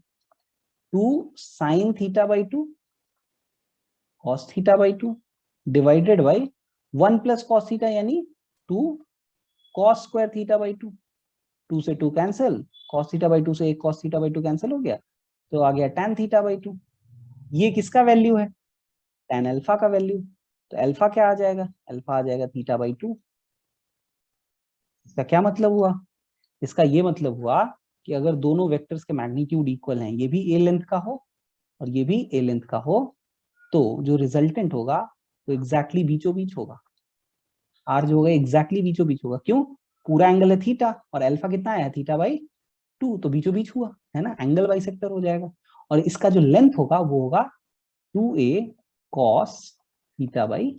[SPEAKER 1] 2 sign theta by 2 cos theta by 2 divided by 1 plus cos theta यानी 2 कॉस स्क्वायर थीटा बाई 2, 2 से 2 कैंसिल, कॉस थीटा बाई 2 से एक कॉस थीटा बाई 2 कैंसिल हो गया, तो आ गया tan थीटा बाई 2। ये किसका वैल्यू है, tan अल्फा का वैल्यू। तो अल्फा क्या आ जाएगा, अल्फा आ जाएगा थीटा बाई 2। इसका क्या मतलब हुआ, इसका ये मतलब हुआ कि अगर दोनों वेक्टर्स के मैग्नीट्यूड इक्वल हैं, ये भी ए लेंथ का हो और ये भी ए लेंथ का हो, तो जो रिजल्टेंट होगा वो एग्जैक्टली बीचों बीच होगा। आर जो होगा एग्जैक्टली बीचों बीच होगा। क्यों? पूरा एंगल है थीटा और अल्फा कितना आया? थीटा बाई 2, तो बीचों बीच हुआ है ना, एंगल बाइसेक्टर हो जाएगा। और इसका जो लेंथ होगा वो होगा 2a cos थीटा बाई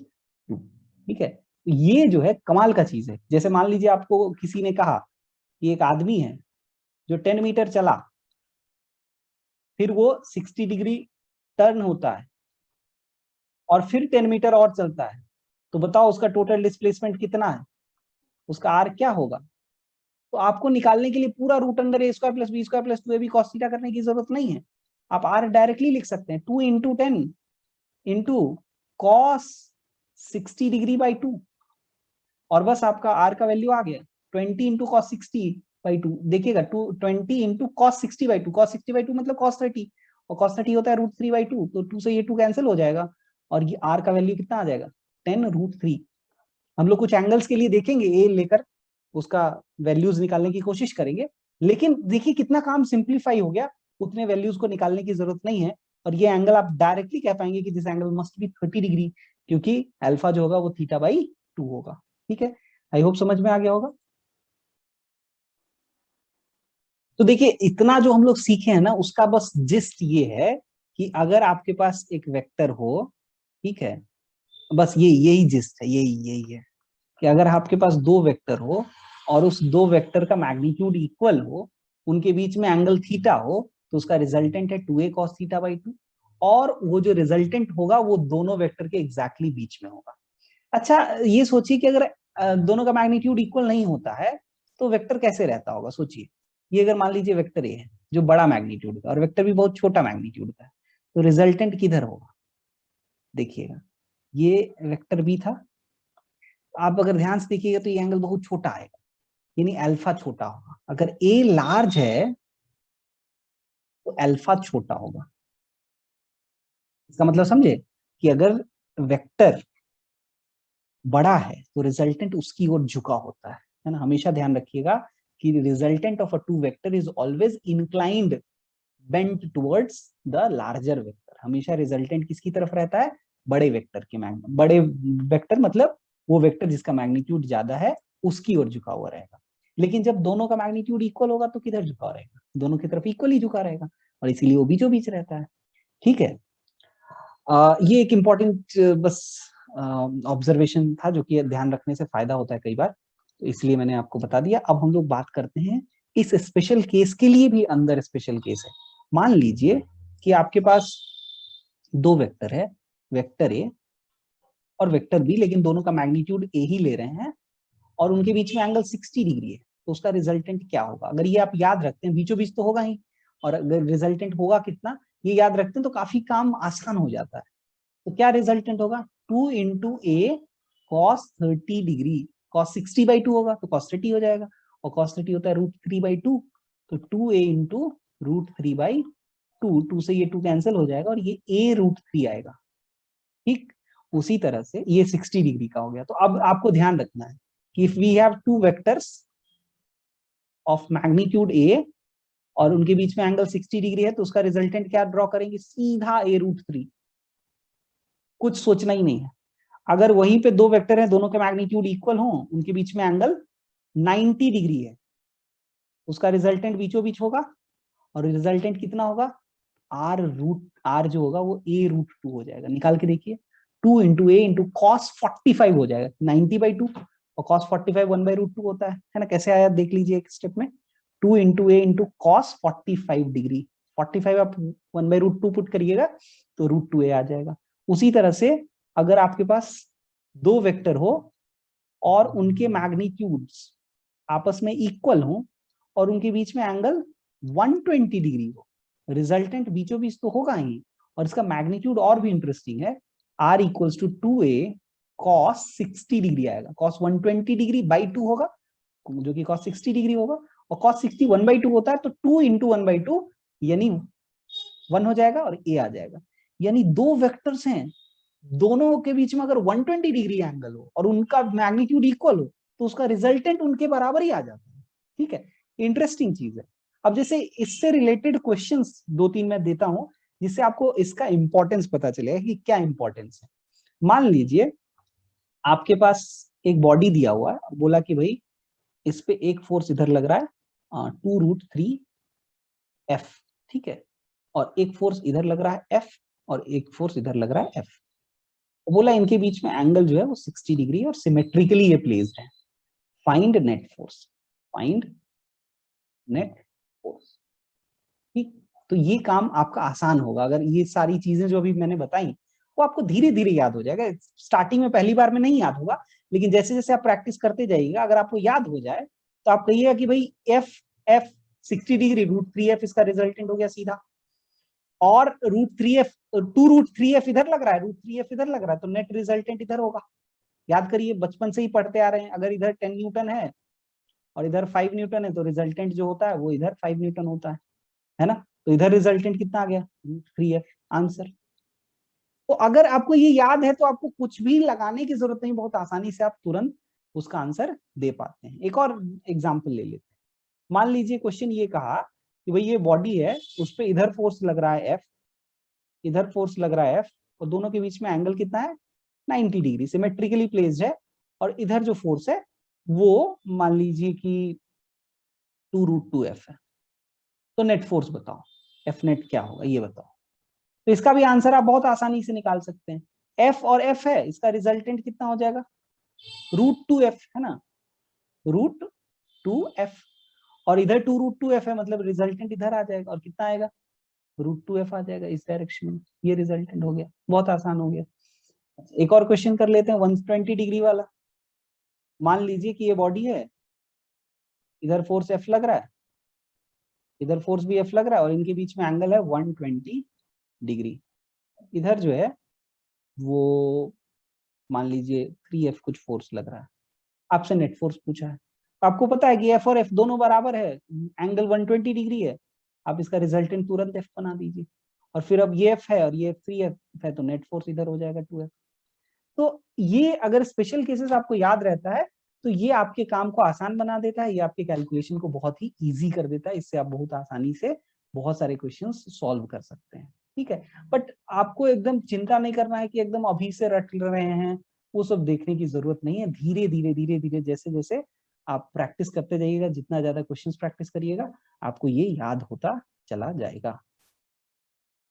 [SPEAKER 1] 2। ठीक है, ये जो है कमाल का चीज है। जैसे मान लीजिए आपको किसी ने कहा कि एक आदमी है जो 10 मीटर चला, फिर वो 60 डिग्री टर्न होता है और फिर 10 मीटर और चलता है, तो बताओ उसका टोटल डिस्प्लेसमेंट कितना है, उसका आर क्या होगा? तो आपको निकालने के लिए पूरा root under A square plus B square plus 2ab cos theta करने की जरूरत नहीं है। आप आर डायरेक्टली लिख सकते हैं 2 into 10 into cos 60 degree by 2, और बस आपका आर का वैल्यू आ गया 20 इंटू कॉस 60 बाई 2। देखिएगा 20 into cos 60 by 2, cos 60 by 2 मतलब कॉस 30, और कॉस 30 होता है √3/2, तो 2 से ये 2 कैंसिल हो जाएगा और ये आर का वैल्यू कितना आ जाएगा? 10√3। हम लोग कुछ एंगल्स के लिए देखेंगे ए लेकर उसका वैल्यूज निकालने की कोशिश करेंगे, लेकिन देखिए कितना काम सिंप्लीफाई हो गया, उतने वैल्यूज को निकालने की जरूरत नहीं है। और ये एंगल आप डायरेक्टली कह पाएंगे कि this angle must be 30 degree, क्योंकि अल्फा जो होगा वो थीटा बाई 2 होगा। ठीक है, आई होप समझ में आ गया होगा। तो देखिए इतना जो हम लोग सीखे हैं ना, उसका बस जिस्ट ये है कि अगर आपके पास एक वेक्टर हो, ठीक है, बस यही जिस्ट है, यही है कि अगर आपके पास दो वेक्टर हो और उस दो वेक्टर का मैग्नीट्यूड इक्वल हो, उनके बीच में एंगल थीटा हो, तो उसका रिजल्टेंट है 2a cos थीटा बाई 2, और वो जो रिजल्टेंट होगा वो दोनों वेक्टर के एग्जैक्टली बीच में होगा। अच्छा ये सोचिए कि अगर दोनों का मैग्नीट्यूड इक्वल नहीं होता है तो वेक्टर कैसे रहता होगा? सोचिए, ये अगर मान लीजिए वेक्टर ए है जो बड़ा मैग्नीट्यूड का और वेक्टर भी बहुत छोटा मैग्नीट्यूड का है, तो रिजल्टेंट किधर होगा? देखिएगा ये वेक्टर बी था, आप अगर ध्यान से देखिएगा तो ये एंगल बहुत छोटा आएगा, यानी अल्फा छोटा होगा। अगर ए लार्ज है तो अल्फा छोटा होगा। इसका मतलब समझे कि अगर वेक्टर बड़ा है तो रिजल्टेंट उसकी ओर झुका होता है ना। हमेशा ध्यान रखिएगा कि resultant of a two vector is always inclined bent towards the larger vector. हमेशा रिजल्टेंट किसकी तरफ रहता है? बड़े वेक्टर के बड़े वेक्टर मतलब वो वेक्टर जिसका मैग्नीट्यूड ज्यादा है उसकी ओर झुका हुआ रहेगा। लेकिन जब दोनों का मैग्नीट्यूड इक्वल होगा तो किधर झुका रहेगा? दोनों की तरफ इक्वल ही झुका रहेगा, और इसीलिए वो बीचों बीच रहता है। ठीक है, ये एक इम्पॉर्टेंट बस ऑब्जर्वेशन था जो कि ध्यान रखने से फायदा होता है कई बार, तो इसलिए मैंने आपको बता दिया। अब हम लोग बात करते हैं इस स्पेशल केस के लिए भी अंदर स्पेशल केस है। मान लीजिए कि आपके पास दो वेक्टर है, वेक्टर ए और वेक्टर बी, लेकिन दोनों का मैग्नीट्यूड ए ही ले रहे हैं और उनके बीच में एंगल 60 डिग्री है, तो उसका रिजल्टेंट क्या होगा? अगर ये आप याद रखते हैं, बीचों बीच तो होगा ही, और अगर रिजल्टेंट होगा कितना ये याद रखते हैं तो काफी काम आसान हो जाता है। तो क्या रिजल्टेंट होगा? 2 into A cos 30 degree, cos 60 by 2 होगा तो कॉस 30 हो जाएगा, और कॉस 30 होता है √3/2, तो 2a इंटू √3/2, 2 से ये 2 कैंसिल हो जाएगा और ये a√3 आएगा। ठीक, उसी तरह से ये 60 डिग्री का हो गया। तो अब आपको ध्यान रखना है कि if we have two vectors of magnitude a और उनके बीच में एंगल 60 डिग्री है, तो उसका रिजल्टेंट क्या ड्रॉ करेंगे? सीधा a√3, कुछ सोचना ही नहीं है। अगर वहीं पे दो वेक्टर हैं, दोनों के मैग्नीट्यूड इक्वल हो, उनके बीच में एंगल 90 डिग्री है, उसका रिजल्टेंट बीचों बीच होगा, और रिजल्टेंट कितना होगा? आर जो होगा वो a√2 हो जाएगा। निकाल के देखिए, 2 इंटू ए इंटू कॉस 45 हो जाएगा, 90/2, और कॉस 45 1/√2 होता है ना। कैसे आया देख लीजिए एक स्टेप में, 2 into A into cos 45 degree, 45 आप 1/√2 पुट करिएगा तो √2a आ जाएगा। उसी तरह से अगर आपके पास दो वेक्टर हो और उनके मैग्नीट्यूड्स आपस में इक्वल हो और उनके बीच में एंगल 120 डिग्री हो, रिजल्टेंट बीचों बीच तो होगा ही, और इसका मैग्नीट्यूड और भी इंटरेस्टिंग है, r equals to 2a cos 60 degree आएगा। cos 120 डिग्री बाई 2 होगा जो कि cos 60 डिग्री होगा, और cos 60 1/2 होता है, तो 2 इंटू 1/2 यानी 1 हो जाएगा और a आ जाएगा। यानी दो वेक्टर्स हैं, दोनों के बीच में अगर 120 डिग्री एंगल हो और उनका मैग्नीट्यूड इक्वल हो तो उसका रिजल्टेंट उनके बराबर ही आ जाता है। ठीक है, इंटरेस्टिंग चीज है। अब जैसे इससे रिलेटेड क्वेश्चंस 2-3 मैं देता हूं जिससे आपको इसका इंपॉर्टेंस पता चलेगा कि क्या इंपॉर्टेंस है। मान लीजिए आपके पास एक बॉडी दिया हुआ है, बोला कि भाई इस पे एक फोर्स इधर लग रहा है 2√3F, ठीक है, और एक फोर्स इधर लग रहा है F और एक फोर्स इधर लग रहा है F। बोला इनके बीच में एंगल जो है वो 60 डिग्री और सिमेट्रिकली ये प्लेस्ड है। Find net force, find net force. ठीक, तो ये काम आपका आसान होगा अगर ये सारी चीजें जो अभी मैंने बताई वो आपको धीरे धीरे याद हो जाएगा। स्टार्टिंग में पहली बार में नहीं याद होगा, लेकिन जैसे जैसे आप प्रैक्टिस करते जाइएगा अगर आपको याद हो जाए तो आप कहिएगा कि भाई एफ एफ 60 डिग्री √3F इसका रिजल्टेंट हो गया सीधा, और √3F 2√3F इधर लग रहा है, √3F इधर लग रहा है, तो नेट रिजल्टेंट इधर होगा। याद करिए, बचपन से ही पढ़ते आ रहे हैं, अगर इधर 10 न्यूटन है और इधर 5 न्यूटन है तो रिजल्टेंट जो होता है वो इधर 5 न्यूटन होता है ना। तो इधर रिजल्टेंट कितना आ गया, √3F आंसर। तो अगर आपको ये याद है तो आपको कुछ भी लगाने की जरूरत नहीं, बहुत आसानी से आप तुरंत उसका आंसर दे पाते हैं। एक और एग्जांपल ले लेते हैं। मान लीजिए क्वेश्चन ये कहा कि भाई ये बॉडी है, उस पर इधर फोर्स लग रहा है F, इधर फोर्स लग रहा है F, और दोनों के बीच में एंगल कितना है 90 डिग्री, सिमेट्रिकली प्लेस्ड है, और इधर जो फोर्स है वो मान लीजिए कि 2√2F है। तो नेट फोर्स बताओ, F नेट क्या होगा ये बताओ। तो इसका भी आंसर आप बहुत आसानी से निकाल सकते हैं। F और F है, इसका रिजल्टेंट कितना हो जाएगा, √2F है ना, √2F, और इधर 2√2F है, मतलब रिजल्टेंट इधर आ जाएगा, और कितना आएगा √2F आ जाएगा इस डायरेक्शन में। ये रिजल्टेंट हो गया, बहुत आसान हो गया। एक और क्वेश्चन कर लेते हैं 120 डिग्री वाला। मान लीजिए कि ये बॉडी है, इधर फोर्स F लग रहा है, इधर फोर्स भी F लग रहा है, और इनके बीच में एंगल है 120 डिग्री। इधर जो है वो मान लीजिए 3F कुछ फोर्स लग रहा है। आपसे नेट फोर्स पूछा है, आपको पता है कि F और F दोनों बराबर है, एंगल 120 डिग्री है, आप इसका रिजल्टेंट तुरंत F बना दीजिए। और फिर अब ये F है और ये 3F है, तो नेट फोर्स इधर हो जाएगा 2F। तो ये अगर स्पेशल केसेस आपको याद रहता है तो ये आपके काम को आसान बना देता है, ये आपके कैलकुलेशन को बहुत ही इजी कर देता है। इससे आप बहुत आसानी से बहुत सारे क्वेश्चंस सॉल्व कर सकते हैं, ठीक है। बट आपको एकदम चिंता नहीं करना है कि एकदम अभी से रट रहे हैं, वो सब देखने की जरूरत नहीं है। धीरे धीरे जैसे जैसे आप प्रैक्टिस करते जाइएगा, जितना ज्यादा क्वेश्चंस प्रैक्टिस करिएगा आपको ये याद होता चला जाएगा।